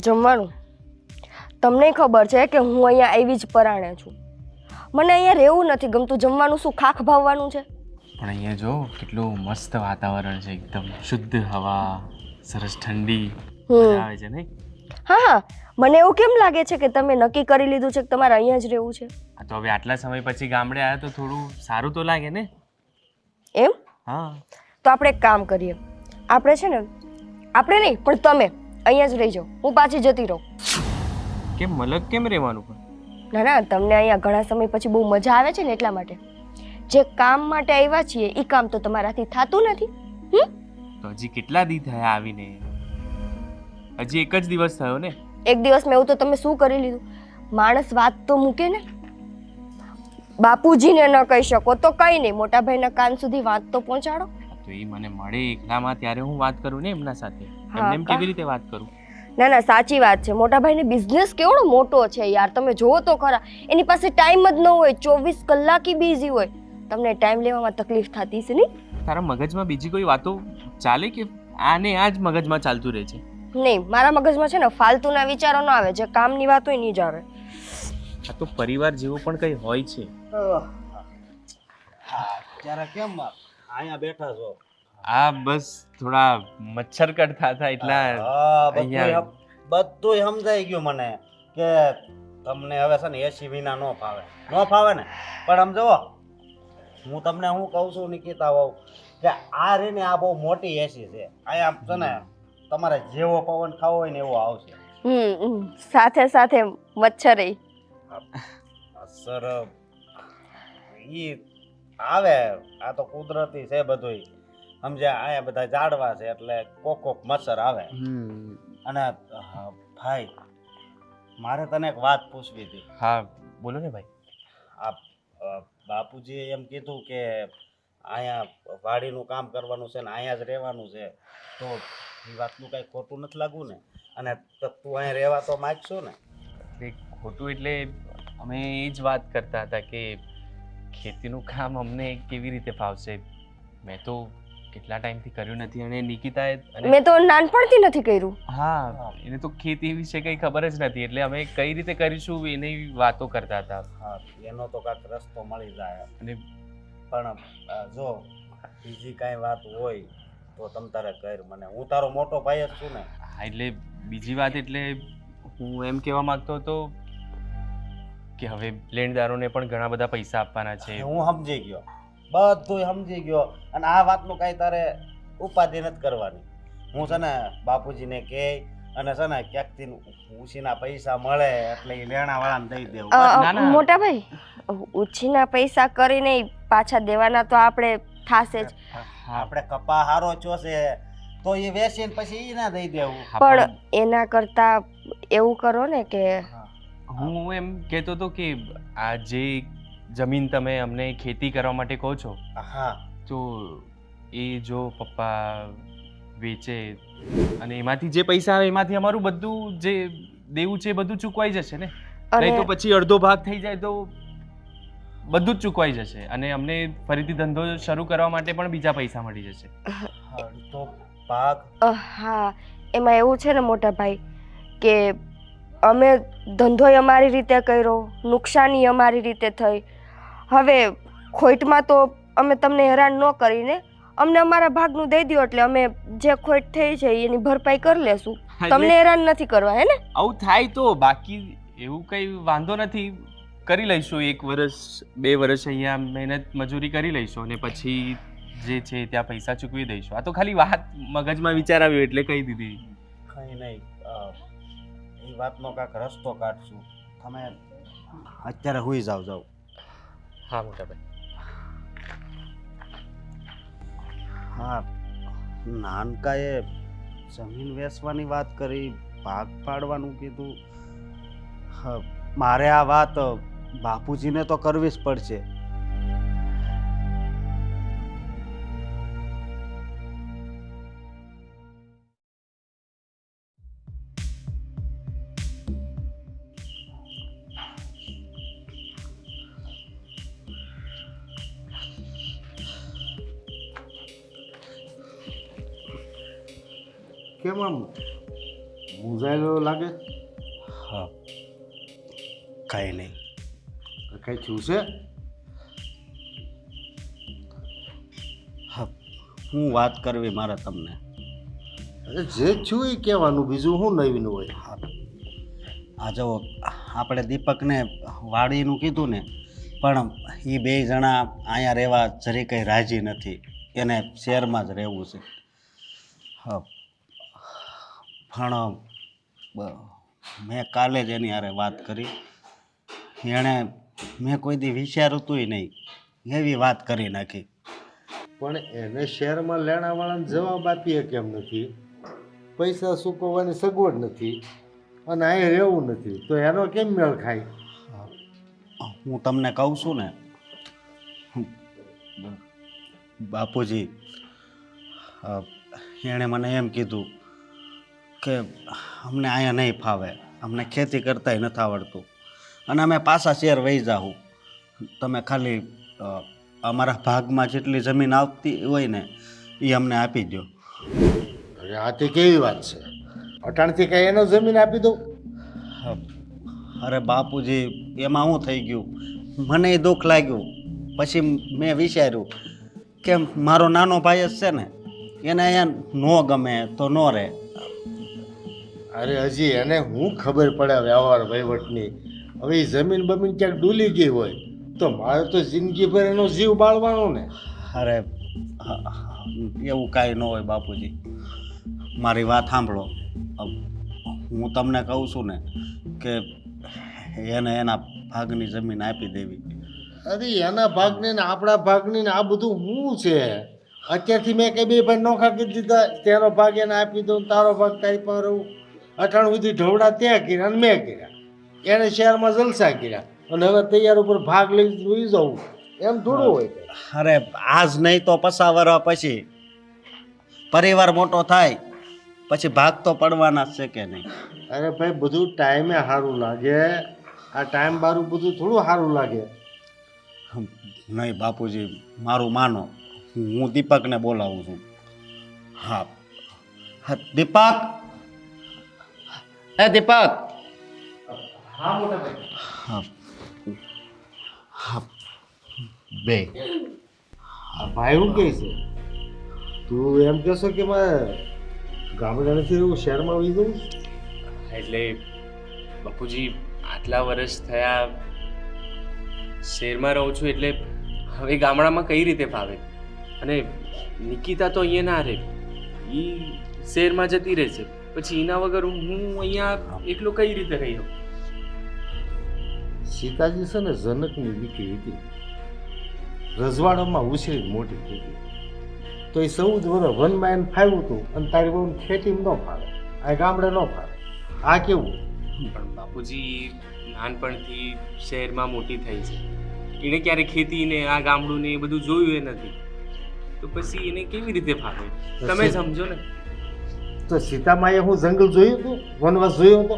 જમવાનું તમને ખબર છે કે હું અહીંયા આવી જ પરાણે છું. મને અહીંયા રહેવું નથી ગમતું. જમવાનું શું ખાખ ભાવવાનું છે? પણ અહીંયા જો કેટલું મસ્ત વાતાવરણ છે, એકદમ શુદ્ધ હવા, સરસ ઠંડી, મજા આવે છે નહીં? હા હા, મને એવું કેમ લાગે છે કે તમે નક્કી કરી લીધું છે કે તમારે અહીંયા જ રહેવું છે? હા તો હવે આટલા સમય પછી ગામડે આવ્યા તો થોડું સારું તો લાગે ને? એમ? હા. તો આપણે એક કામ કરીએ. આપણે છે ને, આપણે નહીં પણ તમે અહીંયા જ રહી જાઓ, હું પાછી જતી રહું. કેમ મલક કેમ રહેવાનું પણ? ના ના, તમને અહીંયા ઘણા સમય પછી બહુ મજા આવે છે ને એટલા માટે. જે કામ માટે આવ્યા છીએ એ કામ તો તમારાથી થતું નથી. તો હજી કેટલા દી થયા આવીને? હજી એક જ દિવસ થયો ને? એક દિવસમાં એવું તો તમે શું કરી લીધું? માણસ વાત તો મૂકે ને. બાપુજીને ન કહી શકો તો કઈ નહીં, મોટા ભાઈના કાન સુધી વાત તો પહોંચાડો. તો એ મને મળે એકલામાં ત્યારે હું વાત કરું ને એમના સાથે. હા, એમ કેવી રીતે વાત કરું? ના ના, સાચી વાત છે. મોટા ભાઈને બિઝનેસ કેવડો મોટો છે યાર, તમે જોવો તો ખરા. એની પાસે ટાઈમ જ ન હોય, 24 કલાક બિઝી હોય. તમને ટાઈમ લેવામાં તકલીફ થતી છે નહીં? તારા મગજમાં બીજી કોઈ વાતો ચાલે કે આને આ જ મગજમાં ચાલતું રહે છે? નહીં, મારા મગજમાં છે ને ફાલતુના વિચારો ન આવે, જે કામની વાત હોય નહીં જ આવે. આ તો પરિવાર જેવું પણ કઈ હોય છે. ત્યારે કેમ અહીંયા બેઠા છો? આ બસ થોડા મચ્છર કડતા હતા એટલા અહીંયા. બધું સમજાઈ ગયું મને કે તમને હવે છે ને એસી વિના ન ફાવે ને. પણ આમ જુઓ, હું તમને શું કહું છું નિકિતા વહુ, કે આ રે ને આ બહુ મોટી એસી છે. અહીંયા છે ને તમારે જેવો પવન ખાવો હોય ને એવો આવશે. સાથે સાથે મચ્છર સર ઈ આવે, આ તો કુદરતી છે બધું સમજ્યા. અહીંયા બધા ઝાડવા છે એટલે કોક મચ્છર આવે. અને ભાઈ, મારે તને એક વાત પૂછવી હતી. હા બોલો ને ભાઈ. આ બાપુજીએ એમ કીધું કે અહીંયા વાડીનું કામ કરવાનું છે ને અહીંયા જ રહેવાનું છે, તો એ વાતનું કાંઈ ખોટું નથી લાગવું ને? અને તું અહીંયા રહેવા તો માગશો ને? એટલે ખોટું એટલે અમે એ જ વાત કરતા હતા કે ખેતીનું કામ અમને કેવી રીતે ફાવશે. મેં તો કેટલા ટાઈમથી કર્યું નથી અને નિકિતાએ મેં તો નાનપણથી નથી કર્યું. હા, એને તો ખેતી વિશે કંઈ ખબર જ નથી, એટલે અમે કઈ રીતે કરીશું એની વાતો કરતા હતા. હા, એનો તો કાંઈક રસ્તો મળી જાય. અને પણ જો બીજી કાંઈ વાત હોય તો તમ તારે કર મને, હું તારો મોટો ભાઈ જ છું ને. હા, એટલે બીજી વાત એટલે હું એમ કહેવા માંગતો હતો કે હવે લેણદારોને પણ ઘણા બધા પૈસા આપવાના છે. હું સમજી ગયો, બધું સમજી ગયો. અને આ વાતનું કાંઈ તારે ઉપાધિ નથી કરવાની. હું છે ને બાપુજીને કહે અને છે ને ક્યાંકથી ઉછીના પૈસા મળે એટલે એ લેણાવાળાને દઈ દેવું. ના, ના. મોટા ભાઈ, ઉછીના પૈસા કરીને પાછા દેવાના તો આપણે થાશે જ. આપણે કપા હારો ચોસે તો એ વેચીને પછી એ ના દઈ દેવું. પણ એના કરતા એવું કરો ને કે હું એમ કહેતો હતો કે આ જે જમીન તમે અમને ખેતી કરવા માટે કહો છો, હા, તો એ જો પપ્પા વેચે અને એમાંથી જે પૈસા આવે એમાંથી અમારું બધું જે દેવું છે એ બધું ચૂકવાઈ જશે ને? નહીં તો પછી અડધો ભાગ થઈ જાય તો બધું જ ચૂકવાઈ જશે અને અમને ફરીથી ધંધો શરૂ કરવા માટે પણ બીજા પૈસા મળી જશે. તો ભાગ હા, એમાં એવું છે ને મોટા ભાઈ કે અમે ધંધોય અમારી રીતે કર્યો, નુકસાની અમારી રીતે થઈ. હવે ખોટમાં તો અમે તમને હેરાન ન કરીને અમને અમારા ભાગનું દઈ દો એટલે અમે જે ખોટ થઈ છે એની ભરપાઈ કરી લેશું. તમને હેરાન નથી કરવા, હે ને? આવું થાય તો બાકી એવું કંઈ વાંધો નથી, કરી લઈશું. 1 વર્ષ 2 વર્ષ અહીંયા મહેનત મજૂરી કરી લઈશું અને પછી જે છે ત્યાં પૈસા ચૂકવી દઈશું. આ તો ખાલી વાત મગજમાં વિચાર આવ્યો એટલે કહી દીધી. કંઈ નહીં, એ વાતનો કાંઈક રસ્તો કાઢશું. તમે અત્યારે હુઈ જાઓ. હા મોટા ભાઈ. હા, નાનકાએ જમીન વેચવાની વાત કરી, ભાગ પાડવાનું કીધું. હા, મારે આ વાત બાપુજીને તો કરવી જ પડશે. કેમ આમ મૂંઝાયેલો લાગે? હા, કાંઈ નહીં. કઈ થયું છે? હા, હું વાત કરવી મારે તમને. અરે જે થયું એ કહેવાનું, બીજું શું નવીન હોય? આ જો આપણે દીપકને વાડીનું કીધું ને, પણ એ બે જણા અહીંયા રહેવા જરી કંઈ રાજી નથી. એને શહેરમાં જ રહેવું છે. હા, પણ મેં કાલે જ એની હારે વાત કરી. એણે મેં કોઈ દી વિચાર્યું હતું નહીં એવી વાત કરી નાખી. પણ એને શહેરમાં લેણાવાળાને જવાબ આપીએ કેમ નથી? પૈસા ચૂકવવાની સગવડ નથી અને અહીં રહેવું નથી, તો એનો કેમ મેળ ખાય? હું તમને કહું છું ને બાપુજી, એણે મને એમ કીધું કે અમને અહીંયા નહીં ફાવે, અમને ખેતી કરતાંય નથી આવડતું અને અમે પાછા શહેર વહી જાઉં. તમે ખાલી અમારા ભાગમાં જેટલી જમીન આવતી હોય ને એ અમને આપી દો. અરે આ તે કેવી વાત છે? અટાણથી કઈ એનો જમીન આપી દઉં? અરે બાપુજી, એમાં શું થઈ ગયું, મને દુઃખ લાગ્યું. પછી મેં વિચાર્યું કે મારો નાનો ભાઈ જ છે ને, એને અહીંયા ન ગમે તો ન રહે. અરે હજી એને હું ખબર પડે વ્યવહાર વહીવટની? હવે એ જમીન બમીન ક્યાંક ડૂલી ગઈ હોય તો મારે તો જિંદગીભર એનો જીવ બાળવાનો ને. અરે એવું કાંઈ ન હોય બાપુજી, મારી વાત સાંભળો. હું તમને કહું છું ને કે એને એના ભાગની જમીન આપી દેવી. અરે એના ભાગની ને આપણા ભાગની ને આ બધું શું છે? અત્યારથી મેં કઈ બે ભાઈ નોખા કરી દીધા, તેનો ભાગ એને આપી દઉં, તારો ભાગ તારી પર રહું. અટાણ સુધી ઢવડા ત્યાં કર્યા અને મેં કર્યા, એને શહેરમાં જલસા કર્યા અને હવે તૈયાર ઉપર ભાગ લઈ જોઈ જવું, એમ થોડું હોય કંઈ? અરે આજ નહીં તો 50 વર્ષ પછી પરિવાર મોટો થાય પછી ભાગ તો પડવાના જ છે કે નહીં? અરે ભાઈ બધું ટાઈમે સારું લાગે, આ ટાઈમ બારું બધું થોડું સારું લાગે. નહીં બાપુજી, મારું માનો, હું દીપકને બોલાવું છું. હા હા, દીપક, હે દીપક. હા મોટા ભાઈ. હા હા, બે આ ભાઈ શું કહે છે? તું એમ કહેશો કે મારે ગામડાથી એવું શહેરમાં આવી જવું? એટલે બાપુજી, આટલા વર્ષ થયા શહેરમાં રહું છું, એટલે હવે ગામડામાં કઈ રીતે ફાવે? અને નિકિતા તો અહીંયા ના રહે, એ શહેરમાં જતી રહેશે, પછી એના વગર હું અહીંયા એકલો કઈ રીતે રહી શકું? સીતાજી છે ને જનકની દીકરી હતી, રજવાડામાં ઉછરી મોટી થઈ ગઈ, તો એ 14 વર્ષ વનમાં એને ફાવ્યું હતું અને તારી બહુ ખેતીમાં ન ફાવે, આ ગામડે ન ફાવે. આ કેવું? પણ બાપુજી નાનપણથી શહેરમાં મોટી થઈ છે, એણે ક્યારે ખેતી ને આ ગામડું ને એ બધું જોયું એ નથી, તો પછી એને કેવી રીતે ફાવે? તમે સમજો ને. તો સીતામાએ હું જંગલ જોયું હતું, વનવાસ જોયો હતો?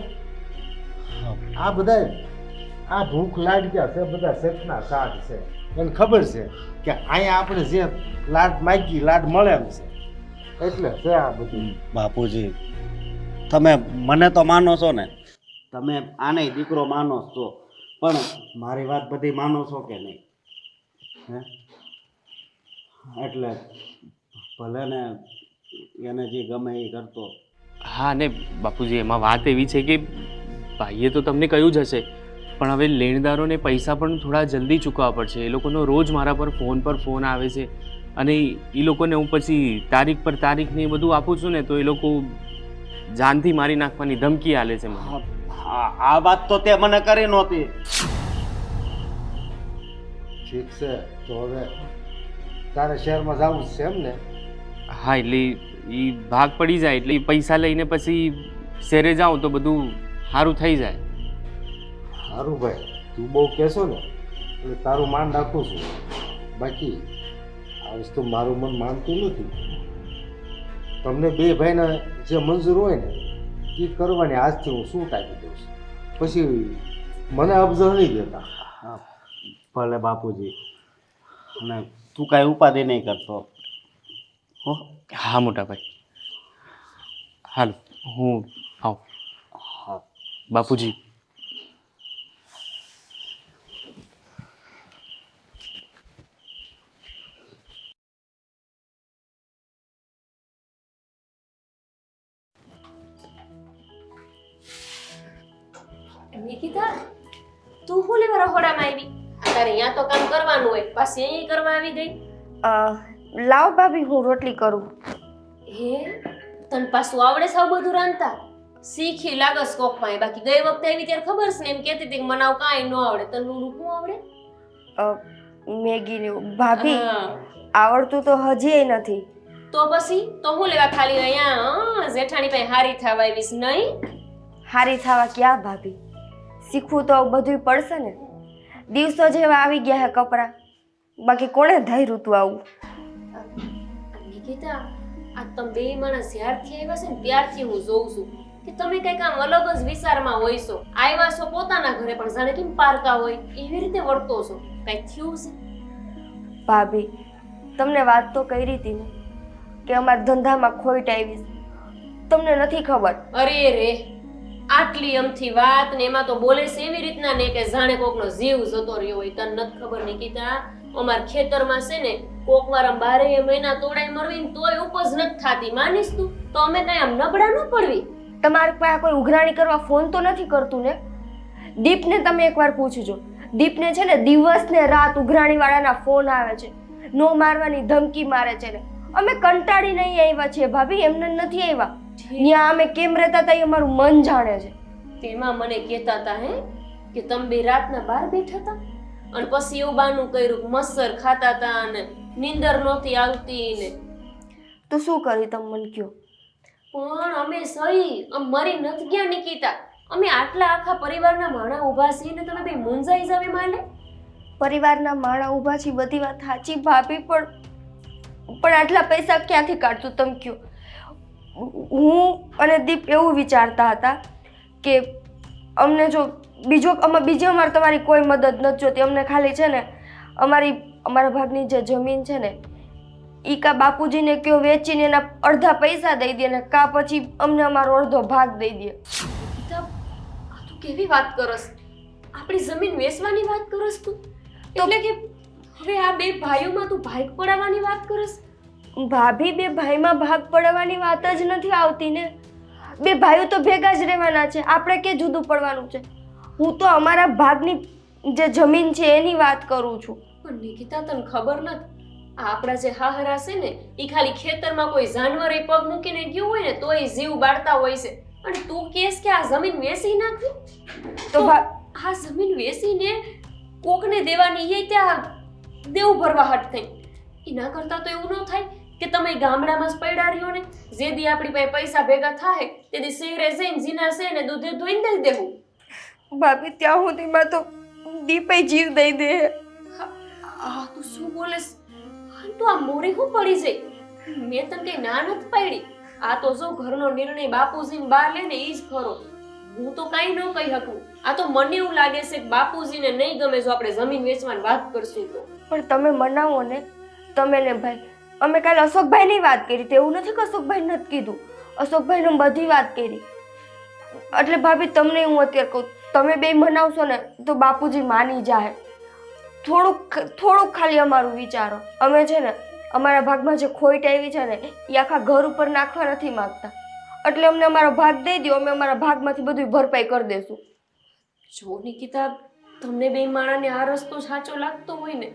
આ બધા આ ભૂખ લાડક્યા છે, બધા શેઠના સાથ છે. એને ખબર છે કે અહીંયા આપણે જે લાડ માગી લાડ મળે એમ છે, એટલે છે આ બધું. બાપુજી, તમે મને તો માનો છો ને, તમે આને દીકરો માનો છો, પણ મારી વાત બધી માનો છો કે નહીં? હે? એટલે ભલે ને એને જે ગમે એ કરતો. હા ને બાપુજી, એમાં વાત એવી છે કે ભાઈએ તો તમને કહ્યું જ હશે, પણ હવે લેણદારોને પૈસા પણ થોડા જલ્દી ચૂકવવા પડશે. એ લોકોનો રોજ મારા પર ફોન આવે છે અને એ લોકોને હું પછી તારીખ પર તારીખ ને એ બધું આપું છું ને, તો એ લોકો જાનથી મારી નાખવાની ધમકી આલે છે મને. આ વાત તો તે મને કરી નહોતી. ઠીક છે, તો હવે તારે શહેરમાં જવું છે એમ ને? હા, એટલે એ ભાગ પડી જાય એટલે ઈ પૈસા લઈને પછી શહેરે જાઉં તો બધું સારું થઈ જાય. સારું ભાઈ, તું બહુ કહેશો ને એટલે તારું માન રાખું છું, બાકી આ વસ્તુ મારું મન માનતું નથી. તમને બે ભાઈને જે મંજૂર હોય ને એ કરવાની આજથી હું શું ટાઈપી દઉં છું, પછી મને અબજો નહીં દેતા. હા, ભલે બાપુજી, અને તું કાંઈ ઉપાધિ નહીં કરતો હો. હા મોટા ભાઈ. હાલ હું આવ હા બાપુજી. નિકિતા, તું શું લેવા રહોડામાં આવી? તારે અહીંયા તો કામ કરવાનું હોય, પાછી અહીં કરવા આવી ગઈ. લાવ ભાભી હું રોટલી કરું. હે, તને પાછું આવડે સાવ બધું રાંધતા? શીખી લાગસ કોકમાં. બાકી ગઈ વખતે આવી ત્યારે ખબર છે ને એમ કહેતી હતી કે મને આવું કાંઈ ન આવડે. તને ઓલું શું આવડે? મેગી ને ભાભી હા. આવડતું તો હજી નથી. તો પછી તો હું લેવા ખાલી અહીંયા જેઠાણી પાસે હારી થવા આવીશ નહીં? હારી થવા ક્યાં ભાભી, શીખવું તો બધું પડશે ને. દિવસો જેવા આવી ગયા હે કપડા, બાકી કોણે ધાર્યું તું આવું. નિકિતા, આ તમે બે માણસ જ્યારથી આવ્યા છે ને ત્યારથી હું જોઉં છું કે તમે કંઈક આમ અલગ જ વિચારમાં હોય છો. આવ્યા છો પોતાના ઘરે પણ જાણે કેમ પારકા હોય એવી રીતે વર્તો છો. કંઈક થયું છે? ભાભી તમને વાત તો કરી હતી ને કે અમારા ધંધામાં ખોટ આવી છે. તમને નથી ખબર. અરે રે, આટલી અમથી વાત ને એમાં તો બોલે છે એવી રીતના ને કે જાણે કોકનો જીવ જતો રહ્યો હોય. તને નથી ખબર નિકિતા, અમાર ખેતરમાં છે ને કોક વાર આમ 12 મહિના તોડાઈ મરવી ને તોય ઉપજ નથી થાતી. માનીશ તું? તો અમે કઈ આમ નબળા ન પડવી? તમારી પાસે કોઈ ઉઘરાણી કરવા ફોન તો નથી કરતું ને? દીપને તમે એકવાર પૂછજો. દીપને છે ને દિવસ ને રાત ઉઘરાણી વાળાના ફોન આવે છે, નો મારવાની ધમકી મારે છે ને. અમે કંટાળી નહીં આવ્યા છીએ ભાભી, એમને નથી આવ્યા. ત્યાં અમે કેમ રહેતા હતા એ અમારું મન જાણે છે. તેમાં મને કહેતા હતા હે કે તમે બે રાતના બહાર બેઠા હતા અને પછી એવું બાનું કર્યું કે મસર ખાતા હતા અને નીંદર નહોતી આવતી ને. તો શું કરી તમે મને કયો? પણ અમે સહી મરી નથી ગયા નિકિતા. અમે આટલા આખા પરિવારના માણા ઊભા છીએ ને તમે બે મૂંઝાઈ જાવ એમાં લે. પરિવારના માણા ઊભા છે બધી વાત સાચી ભાભી, પણ આટલા પૈસા ક્યાંથી કાઢતું તમે કયો? હું અને દીપ એવું વિચારતા હતા કે અમને જો બીજી અમારે તમારી કોઈ મદદ નથી જોતી. અમને ખાલી છે ને અમારા ભાગની જે જમીન છે ને ઈ કા બાપુજીને કયો વેચીને એના અડધા પૈસા દઈ દે ને કા પછી અમને અમારો અડધો ભાગ દઈ દે. નિકિતા, આ તું કેવી વાત કરસ? આપણી જમીન વેચવાની વાત કરસ તું? એટલે કે હવે આ બે ભાઈઓમાં તું ભાગ પડાવવાની વાત કરસ? ભાભી, બે ભાઈમાં ભાગ પડવાની વાત જ નથી આવતી ને. બે ભાઈઓ તો ભેગા જ રહેવાના છે, આપણે કે જુદું પડવાનું છે. હું તો અમારા ભાગની જે જમીન છે એની વાત કરું છું. પણ નિકિતા, તને ખબર નથી આપણા જે હાહરા છે ને એ ખાલી ખેતરમાં કોઈ જાનવરે પગ મૂકીને ગયું હોય ને તોય જીવ બાળતા હોય છે. અને તું કહેશ કે આ જમીન વેચી નાખવી? તો આ જમીન વેચીને કોકને દેવાની એ ત્યાં દેવું ભરવા હટ થઈ. એના કરતા તો એવું ન થાય કે તમે ગામડામાં જ પડ્યા રહ્યો ને, જે દી આપણી પાસે પૈસા ભેગા થાય તે દી શહેરે જઈને જીના છે ને દૂધે ધોઈને દઈ દેવું. ભાભી ત્યાં સુધીમાં તો દીપે જીવ દઈ દે. આ તું શું બોલેસ? તું આ મોરી હું પડી જઈ? મેં તને કઈ ના નથી પાડી. આ તો જો ઘરનો નિર્ણય બાપુજીને બા લે ને ઈ જ ખરો. હું તો કઈ ન કહી શકું. આ તો મને એવું લાગે છે કે બાપુજીને નહીં ગમે જો આપણે જમીન વેચવાની વાત કરશું તો. પણ તમે મનાવો ને, તમે ને ભાઈ. અમે કાલે અશોકભાઈની વાત કરી તો એવું નથી કે અશોકભાઈ નથી કીધું. અશોકભાઈને બધી વાત કરી. એટલે ભાભી તમને હું અત્યારે કહું, તમે બે મનાવશો ને તો બાપુજી માની જાય. થોડુંક ખાલી અમારું વિચારો. અમે છે ને અમારા ભાગમાં જે ખોટ આવી છે ને એ આખા ઘર ઉપર નાખવા નથી માંગતા. એટલે અમને અમારો ભાગ દઈ દો, અમે અમારા ભાગમાંથી બધું ભરપાઈ કરી દેશું. જો નિકિતા, તમને બે માણાને આ રસ્તો સાચો લાગતો હોય ને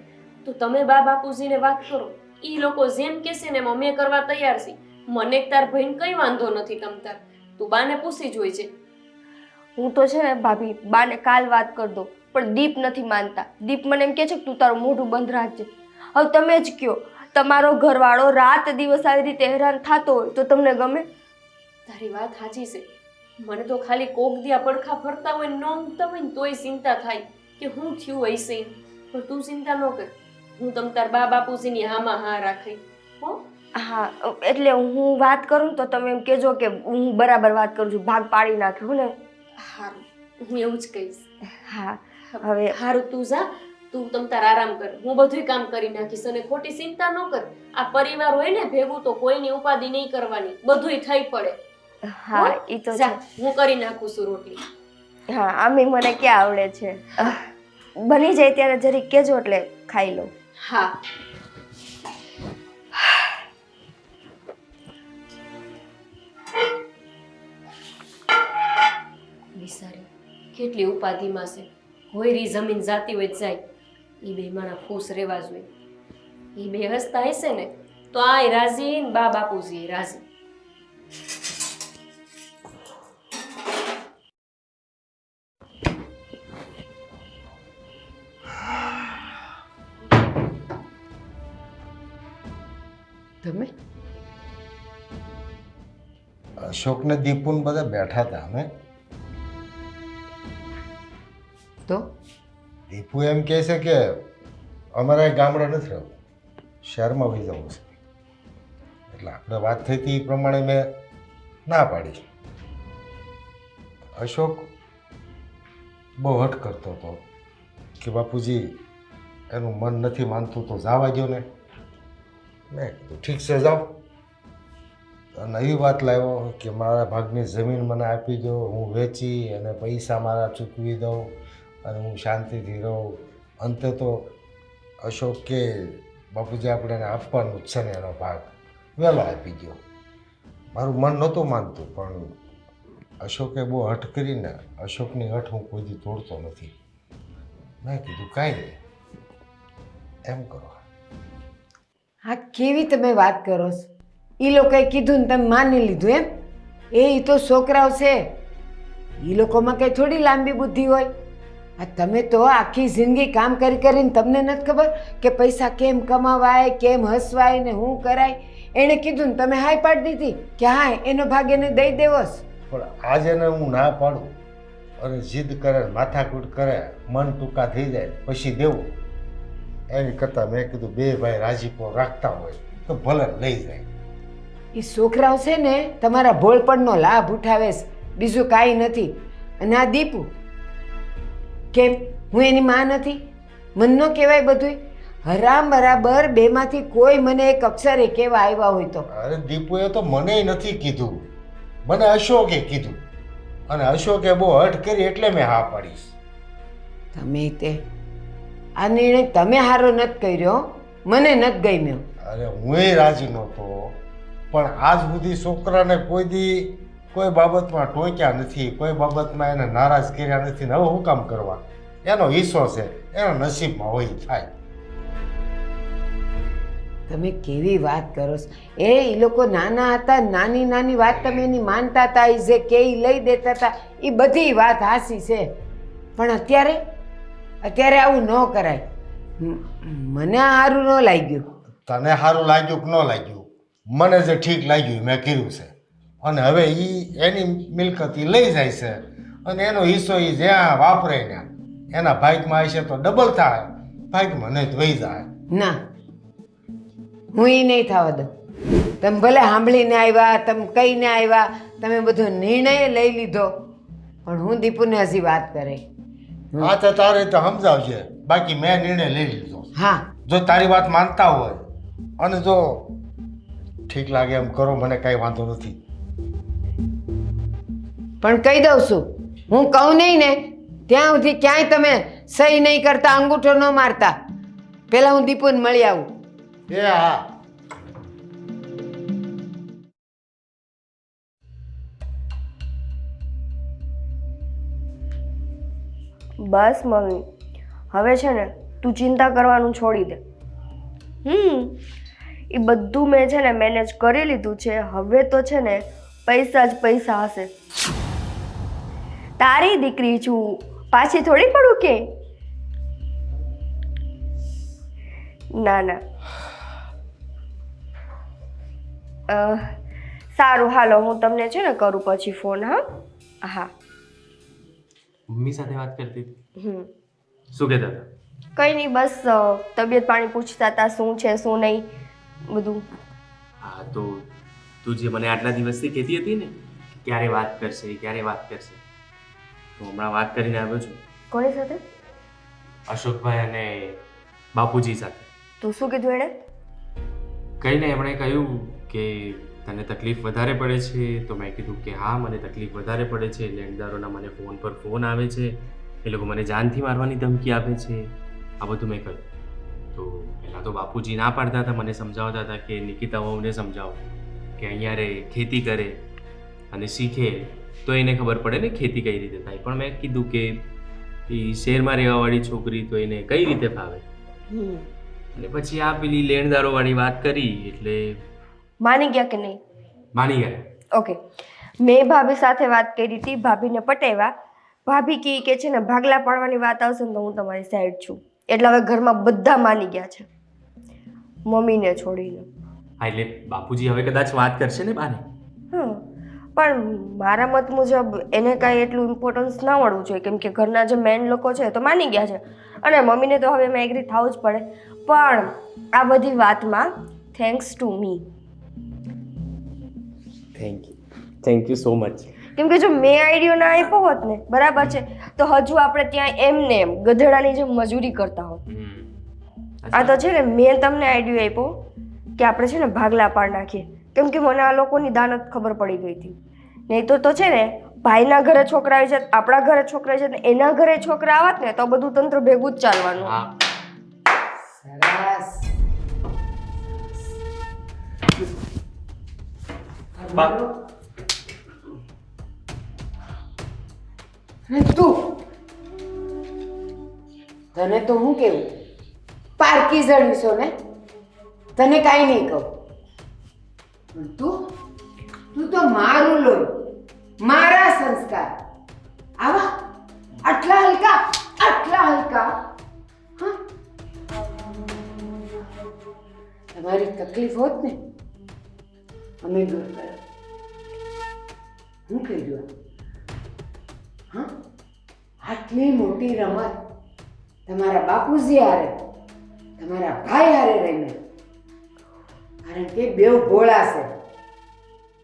તો તમે બાપુજીને વાત કરો. ઈ લોકો જેમ કહેશે ને એમ અમે કરવા તૈયાર છીએ. મને તાર ભાઈને કઈ વાંધો નથી. તમતાર તું બાને પૂછી જોઈ છે. હું તો છે ને ભાભી બાને કાલ વાત કરી દઉં, પણ દીપ નથી માનતા. દીપ મને એમ કહે છે કે તું તારું મોઢું બંધ રાખજે. હવે તમે જ કહો, તમારો ઘરવાળો રાત દિવસ આવી રીતે હેરાન થતો હોય તો તમને ગમે? તારી વાત સાચી છે. મને તો ખાલી કોક દિયા પડખા ફરતા હોય ને નોંધતા હોય ને તોય ચિંતા થાય કે હું થયું હશે. પણ તું ચિંતા ન કર, હું તમ તાર બાપુજીની હામાં હા રાખી. હો? હા, એટલે હું વાત કરું તો તમે એમ કહેજો કે હું બરાબર વાત કરું છું, ભાગ પાડી નાખ્યું ને. હારું, હું એવું જ કહીશ. હા, હવે હારું તું જા, તું તમ તાર આરામ કર. હું બધું કામ કરી નાખીશ અને ખોટી ચિંતા ન કર. આ પરિવાર હોય ને ભેગું તો કોઈની ઉપાધિ નહીં કરવાની, બધુંય થઈ પડે. હા એ તો જા, છે. હું કરી નાખું છું રોટલી. હા આમે મને ક્યાં આવડે છે. બની જાય ત્યારે જરીક કહેજો એટલે ખાઈ લઉં. હા. બિચારી કેટલી ઉપાધિમાં છે. હોયરી જમીન જાતી હોય તો જાય. એ બે માણા ખુશ રહેવા જોઈએ. એ બે હસતા હશે ને તો આય રાજી ને બા બાપુજી રાજી. તમે અશોક ને દીપુ ને બધા બેઠા હતા અમે. તો દીપુ એમ કહે છે કે અમારે ગામડે નથી રહેવું, શહેરમાં વહી જવું છે. એટલે આપણે વાત થઈ હતી એ પ્રમાણે મેં ના પાડી. અશોક બહુ હટ કરતો હતો કે બાપુજી એનું મન નથી માનતું તો જવા દો ને. મેં કીધું ઠીક છે જાઓ. નવી વાત લાવ્યો કે મારા ભાગની જમીન મને આપી દો, હું વેચી અને પૈસા મારા ચૂકવી દઉં અને હું શાંતિથી રહું. અંતે તો અશોક કે બાપુજી આપણે એને આપવાનું જ છે ને એનો ભાગ વહેલો આપી ગયો. મારું મન નહોતું માનતું પણ અશોકે બહુ હઠ કરીને અશોકની હઠ હું કોઈ દી તોડતો નથી. મેં કીધું કાંઈ નહીં એમ કરો. આ કેવી તમે વાત કરો છો? એ લોકોએ કીધું ને તમે માની લીધું એમ? એ તો છોકરાઓ છે, એ લોકોમાં કંઈ થોડી લાંબી બુદ્ધિ હોય. આ તમે તો આખી જિંદગી કામ કરી કરીને તમને નથી ખબર કે પૈસા કેમ કમાવાય, કેમ હસવાય ને શું કરાય. એણે કીધું ને તમે હાય પાડી દીધી કે હા એનો ભાગ એને દઈ દેવો છે. પણ આજે એને હું ના પાડું અને જીદ કરે માથાકૂટ કરે, મન ટૂંકા થઈ જાય પછી દેવું, એની કરતાં મેં કીધું બે ભાઈ રાજીપો રાખતા હોય તો ભલે લઈ જાય. એ છોકરાઓ છે ને તમારા ભોળપણનો લાભ ઉઠાવે છે, બીજું કાંઈ નથી. અને આ દીપુ કેમ હું એની માં નથી? મન ન કહેવાય બધું. હરામ બરાબર બેમાંથી કોઈ મને એક અક્ષર એ કહેવા આવ્યા હોય તો. અરે દીપુએ તો મને નથી કીધું, મને અશોકે કીધું અને અશોકે બહુ હઠ કરી એટલે મેં હા પાડીશ. તમે તે આ નિર્ણય તમે સારો નથી કર્યો, મને નથી ગમ્યો. અરે હું રાજી નહોતો પણ આજ સુધી છોકરાને કોઈ દી કોઈ બાબતમાં ટોક્યા નથી, કોઈ બાબતમાં એને નારાજ કર્યા નથી. હવે હું કામ કરવા? એનો હિસ્સો છે, એનો નસીબમાં હોય થાય. તમે કેવી વાત કરો છો? એ લોકો નાના હતા, નાની નાની વાત તમે એની માનતા હતા, એ જે કે લઈ દેતા હતા, એ બધી વાત હાસી છે. પણ અત્યારે આવું ન કરાય. મને આ સારું ન લાગ્યું. તને સારું લાગ્યું કે ન લાગ્યું, મને જે ઠીક લાગ્યું મેં કર્યું છે. અને હવે એની મિલકત લઈ જાય છે અને એનો હિસ્સો એ જ્યાં વાપરે ને એના ભાગમાં હશે તો ડબલ થાય, ભાગમાં નહીં તો વહી જાય. ના, હું એ નહીં થવા દઉં. તમે ભલે સાંભળીને આવ્યા, તમે કહીને આવ્યા, તમે બધો નિર્ણય લઈ લીધો, પણ હું દીપુને હજી વાત કરે. હા તો તારે તો સમજાવજે, બાકી મેં નિર્ણય લઈ લીધો. હા, જો તારી વાત માનતા હોય અને જો ઠીક લાગે એમ કરો, મને કાંઈ વાંધો નથી. પણ કહી દઉં છું, હું કહું નહીં ને ત્યાં સુધી ક્યાંય તમે સહી નહીં કરતા, અંગૂઠો ન મારતા. પહેલાં હું દીપુને મળી આવું. એ હા. બસ મમ્મી, હવે છે ને તું ચિંતા કરવાનું છોડી દે. એ બધું મેં છે ને મેનેજ કરી લીધું છે. હવે તો છે ને પૈસા જ પૈસા હશે. તારી દીકરી છું, પાછી થોડી પડું કે? ના ના. સારું હાલો, હું તમને છે ને કરું પછી ફોન. હા હા. મમ્મી સાથે વાત કરતી હતી. શું કહેતા હતા? કંઈ નહીં, બસ તબિયત પાણી પૂછતા હતા, શું છે શું નહીં બધું. હા તો તું જે મને આટલા દિવસથી કહેતી હતી ને ક્યારે વાત કરશે ક્યારે વાત કરશે, તો હમણાં વાત કરીને આવ્યો છું. કોની સાથે? અશોકભાઈ અને બાપુજી સાથે. તું શું કીધું એણે? કંઈ નહીં, એમણે કહ્યું કે તને તકલીફ વધારે પડે છે? તો મેં કીધું કે હા, મને તકલીફ વધારે પડે છે. લેણદારોના મને ફોન પર ફોન આવે છે, એ લોકો મને જાનથી મારવાની ધમકી આપે છે. આ બધું મેં કહ્યું. તો પહેલાં તો બાપુજી ના પાડતા હતા, મને સમજાવતા હતા કે નિકિતા વહુને સમજાવો કે અહીંયા રે, ખેતી કરે અને શીખે તો એને ખબર પડે ને ખેતી કઈ રીતે થાય. પણ મેં કીધું કે એ શહેરમાં રહેવાવાળી છોકરી તો એને કઈ રીતે ફાવે. અને પછી આ પેલી લેણદારોવાળી વાત કરી એટલે માની ગયા કે નહીં? માની ગયા. ઓકે, મેં ભાભી સાથે વાત કરી હતી, ભાભીને પટાવ્યા. ભાભી કહે કે છે ને ભાગલા પાડવાની વાત આવશે ને તો હું તમારી સાઈડ છું. એટલે હવે ઘરમાં બધા માની ગયા છે, મમ્મીને છોડીને. હા, એટલે બાપુજી હવે કદાચ વાત કરશે ને બાને. પણ મારા મત મુજબ એને કાંઈ એટલું ઇમ્પોર્ટન્સ ના મળવું જોઈએ, કેમ કે ઘરના જે મેન લોકો છે તો માની ગયા છે અને મમ્મીને તો હવે એમાં એગ્રી થવું જ પડે. પણ આ બધી વાતમાં thanks to me. Thank you so much. કેમ કે જો મેં આઈડિયો ના આપ્યો હોત ને, બરાબર છે, તો હજુ આપણે ત્યાં એમને એમ ગધેડાની જેમ મજૂરી કરતા હોત. આ તો છે ને મેં તમને આઈડિયો આપ્યો કે આપણે છે ને ભાગલા પાડ નાખીએ, કેમ કે મને આ લોકોની દાનત ખબર પડી ગઈ હતી. નહીં તો છે ને ભાઈના ઘરે છોકરા આવી છે, આપણા ઘરે છોકરા આવી છે, એના ઘરે છોકરા આવત ને તો બધું તંત્ર ભેગું જ ચાલવાનું. સરસ. અને તું, તને તો હું કેવું, પારકી જણીશો ને, તને કાંઈ નહીં કહું. પણ તું તો મારું લોહી, મારા સંસ્કાર, આવા આટલા હલકા, આટલા હલકા. હા, તમારી તકલીફ હોત ને અમે દૂર કરો. હું કહી દઉં, હા, આટલી મોટી રમત તમારા બાપુજી હારે, તમારા ભાઈ હારે રહીને, કારણ કે બેવ ભોળા છે.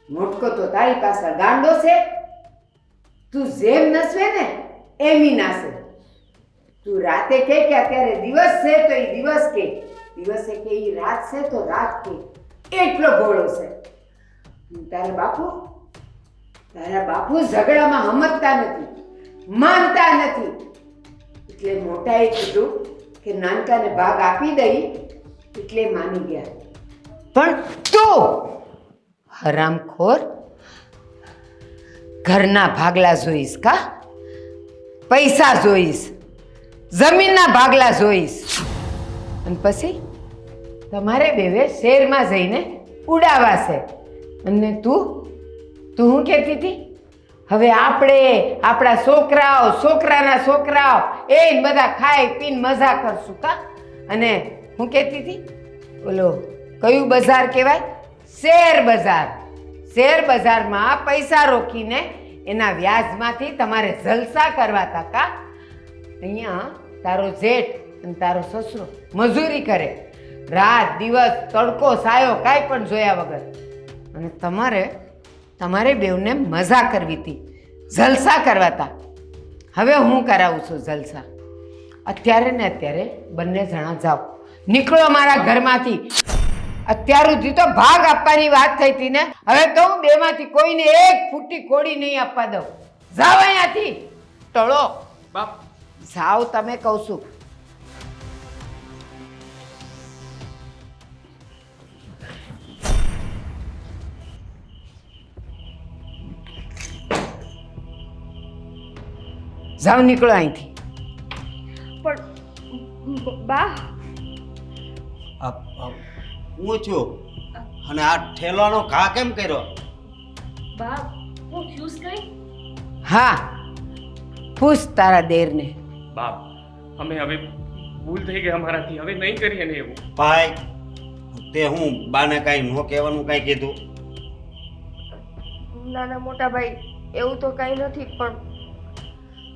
મોટકો તો તારી પાસે ગાંડો છે. તું જેમ નસવે ને એમ નાસે. તું રાતે કે અત્યારે દિવસ છે તો એ દિવસ કે, દિવસે કે એ રાત છે તો રાત કે, એટલો ભોળો છે. તારા બાપુ ઝઘડામાં હમજતા નથી, માનતા નથી. એટલે મોટાએ કીધું કે નાનકાને ભાગ આપી દઈ, એટલે માની ગયા. પણ તું હરામખોર, ઘરના ભાગલા જોઈશ કા? પૈસા જોઈશ, જમીનના ભાગલા જોઈશ, અને પછી તમારે બેવે શહેરમાં જઈને ઉડાવાશે. અને તું શું કહેતી હતી? હવે આપણે આપણા છોકરાઓ, છોકરાના છોકરાઓ એ બધા ખાઈ પીને મજા કરશું કા? અને હું કહેતી હતી, બોલો કયું બજાર કહેવાય? શેર બજાર. શેર બજારમાં પૈસા રોકીને એના વ્યાજમાંથી તમારે જલસા કરવાતા કા? અહીંયા તારો જેઠ અને તારો સસરો મજૂરી કરે, રાત દિવસ, તડકો સાયો કાંઈ પણ જોયા વગર, અને તમારે બેવને મજા કરવી હતી, જલસા કરવાતા. હવે હું કરાવું છું જલસા. અત્યારે ને અત્યારે બંને જણા જાઓ, નીકળો મારા ઘરમાંથી. અત્યાર સુધી તો ભાગ આપવાની વાત થઈ હતી ને, હવે તો હું બેમાંથી કોઈને એક ફૂટી કોડી નહીં આપવા દઉં. જાઓ અહીંયાથી, ટળો. બાપ, જાઓ તમે, કહું છું. જાઓ, નીકળો અહીંથી. પણ બા, હું છું અને આ ઠેલાનો ઘા કેમ કર્યો? બા, હું ફ્યુઝ કઈ? હા, પૂછ તારા દેરને. બાપ, અમે હવે ભૂલ થઈ ગઈ અમારાથી, હવે નહીં કરીએ ને એવું. ભાઈ, તે હું બાને કાંઈ ન કહેવાનું કાંઈ કીધું? નાના મોટા ભાઈ એવું તો કાંઈ નથી, પણ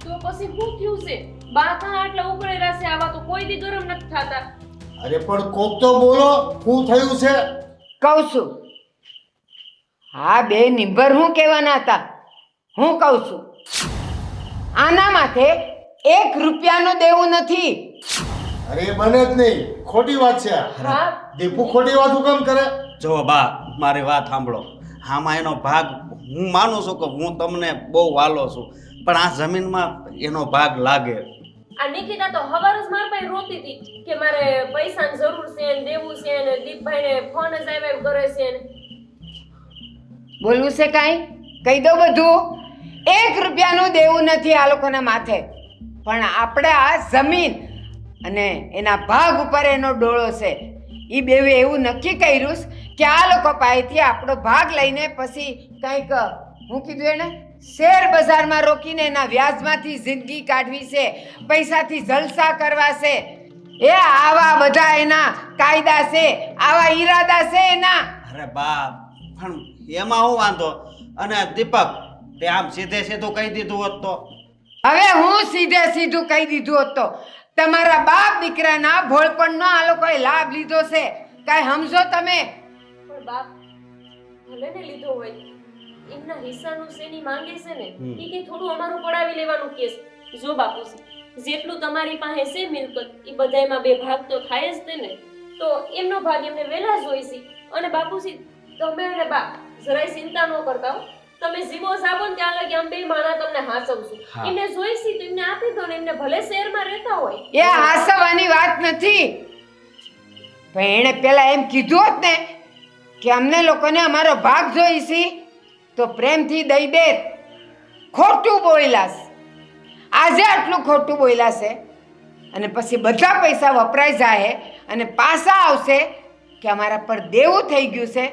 તો પછી હું થયું છે? બા કાં આટલા ઉકળેલા છે? આવા તો કોઈ દી ગરમ નથી થતા. અરે પણ કોક તો બોલો, શું થયું છે? કહું છું. હા, બે નિંબર હું કહેવાના હતા, હું કહું છું. આના માથે 1 રૂપિયાનું દેવું નથી. અરે બને જ નહીં, ખોટી વાત છે. હા, દીપુ ખોટી વાત હું કેમ કરે? જો બા, મારી વાત સાંભળો. આમાં એનો ભાગ હું માનું છું કે હું તમને બહુ વાલો છું, પણ આ જમીનમાં એનો ભાગ લાગે. આ નિકિતા તો હવાર જ મારા પાસે રોતી હતી કે મારે પૈસાની જરૂર છે ને દેવું છે ને દીપભાઈને ફોન જ આવ્યા કરે છે ને. બોલવું છે કાંઈ? કહી દો બધું. 1 રૂપિયાનું દેવું નથી આ લોકોના માથે, પણ આપણે આ જમીન અને એના ભાગ ઉપર એનો ડોળો છે. એ બેવે એવું નક્કી કર્યું કે આ લોકો પાસેથી આપણો ભાગ લઈને પછી કંઈક હું કીધું એને શેર બજારમાં રોકીને એના વ્યાજમાંથી જિંદગી કાઢવી છે, પૈસાથી જલસા કરવા છે. એ આવા બધા એના કાયદા છે, આવા ઈરાદા છે એના. અરે બા, પણ એમાં હું વાંધો? અને દીપક, તે આમ સીધે સીધું કહી દીધું હોત તો? હવે હું સીધે સીધું કહી દીધું હોત તો તમારા બાપ દીકરાના ભોળપણનો આ લોકોએ લાભ લીધો છે. કાંઈ સમજો તમે? પણ બાપ ભલે ને લીધો હોય, એમના હિસ્સાનું શેની માંગે છે ને એ કે થોડું અમારું પડાવી લેવાનું કેસ. જો બાપુજી, જેટલું તમારી પાસે છે મિલકત એ બધાયમાં 2 ભાગ તો થાય જ તે ને, તો એમનો ભાગ એમને વહેલા જોઈશે. અને બાપુજી તમે અને બા જરાય ચિંતા ન કરતા હો. તમે જીવો જાબો ને ત્યાં લગી અમે 2 માણા તમને હાસવશું. એમને જોઈશે તો એમને આપી દો ને, એમને ભલે શહેરમાં રહેતા હોય. એ હાસવાની વાત નથી, પણ એણે પેલા એમ કીધું હોત ને કે અમને લોકોને અમારો ભાગ જોઈશે તો પ્રેમથી દઈ દે. ખોટું બોલ્યાસ, આજે આટલું ખોટું બોલ્યા છે અને પછી બધા પૈસા વપરાઈ જાય અને પાછા આવશે કે અમારા પર દેવું થઈ ગયું છે,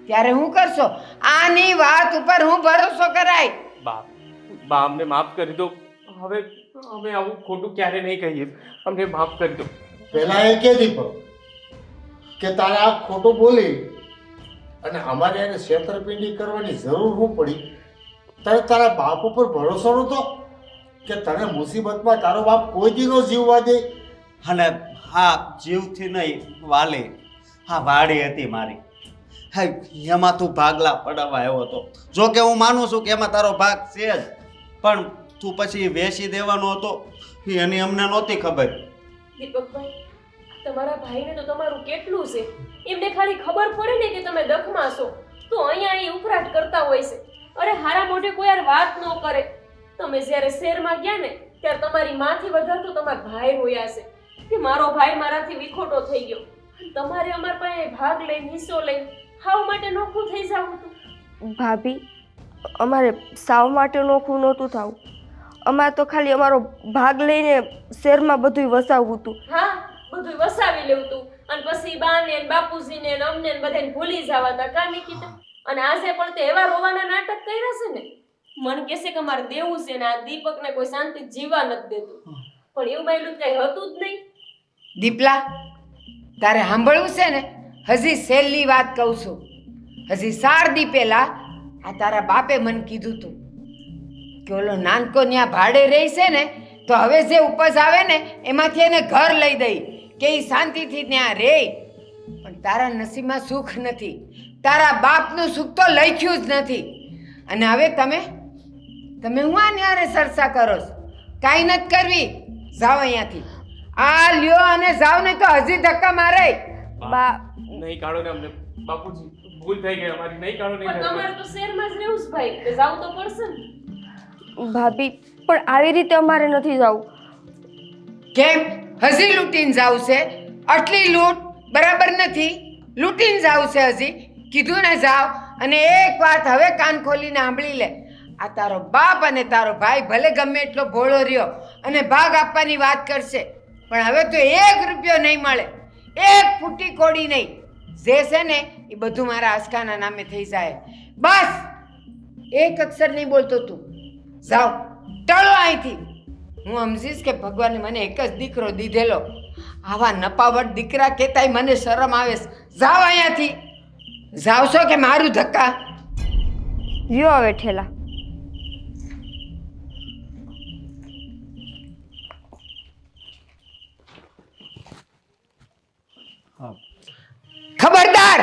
ત્યારે હું કરશો? આની વાત ઉપર હું ભરોસો કરાય? બા અમને માફ કરી દો. હવે અમે આવું ખોટું ક્યારે નહીં કહીએ. અમને માફ કરી દો. પહેલા એ કે દીપક કે તારે આ ખોટું બોલી અને અમારે એને છેતરપિંડી કરવાની જરૂર શું પડી? તારે તારા બાપ ઉપર ભરોસો નહોતો કે તને મુસીબતમાં તારો બાપ કોઈ દી નો જીવવા દે? અને હા, જીવથી નહીં વાલી, હા વાડી હતી મારી. હા, એમાં તું ભાગલા પડાવવા આવ્યો હતો. જો કે હું માનું છું કે એમાં તારો ભાગ છે જ, પણ તું પછી વેચી દેવાનો હતો એની અમને નહોતી ખબર. દીપકભાઈ, તમારા ભાઈને તો તમારું કેટલું છે એમને ખાલી ખબર પડે ને કે તમે દખમાં છો તો અહીંયા એ ઉફરાટ કરતા હોય છે. અરે હારા મોઢે કોઈ યાર વાત ન કરે. તમે જ્યારે શહેરમાં ગયા ને ત્યારે તમારી માથી વધારે તો તમારા ભાઈ રોયા છે કે મારો ભાઈ મારાથી વિખોટો થઈ ગયો. તમારે અમાર પાસે ભાગ લઈને હિસ્સો લઈને હાવ માટે નોખું થઈ જવું હતું. ભાભી, અમારે સાવ માટે નોખું નહોતું થવું. અમારે તો ખાલી અમારો ભાગ લઈને શહેરમાં બધું વસાવવું હતું. હા, બધું વસાવી લેવું હતું અને પછી બાને ને બાપુજીને ને અમને ને બધાને ભૂલી જવા હતા. કા નિકિતા? અને આજે પણ તે એવા રોવાના નાટક કર્યા છે ને, મન કહેશે કે મારે દેવું છે ને આ દીપકને કોઈ શાંતિ જીવા નથી દેતું. પણ એવું બાયલું કઈ હતું જ નહીં. દીપલા, તારે સાંભળવું છે ને? હજી છેલ્લી વાત કહું છું. હજી 4 દી પહેલા આ તારા બાપે મને કીધું તું કે ઓલો નાનકો ત્યાં ભાડે રહી છે ને, તો હવે જે ઉપજ આવે ને એમાંથી એને ઘર લઈ દઈ કે એ શાંતિથી ત્યાં રહે. પણ તારા નસીબમાં સુખ નથી, તારા બાપનું સુખ તો લખ્યું જ નથી. અને હવે તમે હું આ ન્યારે સરસા કરો છો? કાંઈ નથી કરવી. જાઓ અહીંયાથી. આ લ્યો અને જાઓ ને તો હજી ધક્કા મારે. બા, નહીં કાઢો ને અમને. બાપુજી, ભૂલ થઈ ગઈ અમારી. નહીં કાઢો, નહીં પણ કાઢો. તમારે તો શહેરમાં જ રહેવું છે ભાઈ, તો જાવું તો પડશે ને. ભાભી, પણ આવી રીતે અમારે નથી જવું. કેમ? હજી લૂંટીને જાવ છે? આટલી લૂંટ બરાબર નથી. લૂંટીને જાવ છે હજી? કીધું ને જાવ. અને એક વાત હવે કાન ખોલીને સાંભળી લે. આ તારો બાપ અને તારો ભાઈ ભલે ગમે એટલો ભોળો રહ્યો અને ભાગ આપવાની વાત કરશે, પણ હવે તો 1 રૂપિયો નહીં મળે, 1 ફૂટી કોડી નહીં. જે છે ને એ બધું મારા આસ્કાના નામે થઈ જાય. બસ એક અક્ષર નહીં બોલતો તું. જાઓ, ટળો અહીંથી. હું સમજીશ કે ભગવાને મને એક જ દીકરો દીધેલો. આવા નપાવટ દીકરા કહેતાય મને શરમ આવે છે. જાઓ અહીંયાથી. જાવશો કે મારું ધક્કા? લ્યો હવે ઠેલા. ખબરદાર!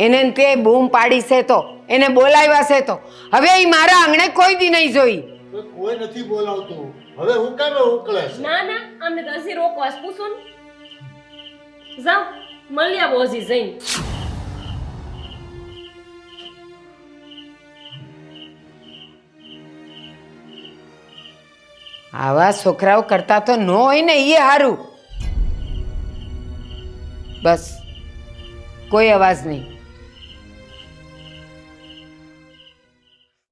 એને તે બૂમ પાડી છે તો એને બોલાવ્યા છે તો હવે એ મારા આંગણે કોઈ દી નહીં જોઈ. કોઈ નથી બોલાવતું. હવે હું કેમ ઉકળે છે? ના ના, અમને તો હજી રોકવા છે, પૂછો ને. જાઓ, મળી આવો હજી જઈને. આવા છોકરાઓ કરતા તો ન હોય ને એ સારું. બસ કોઈ અવાજ નહીં.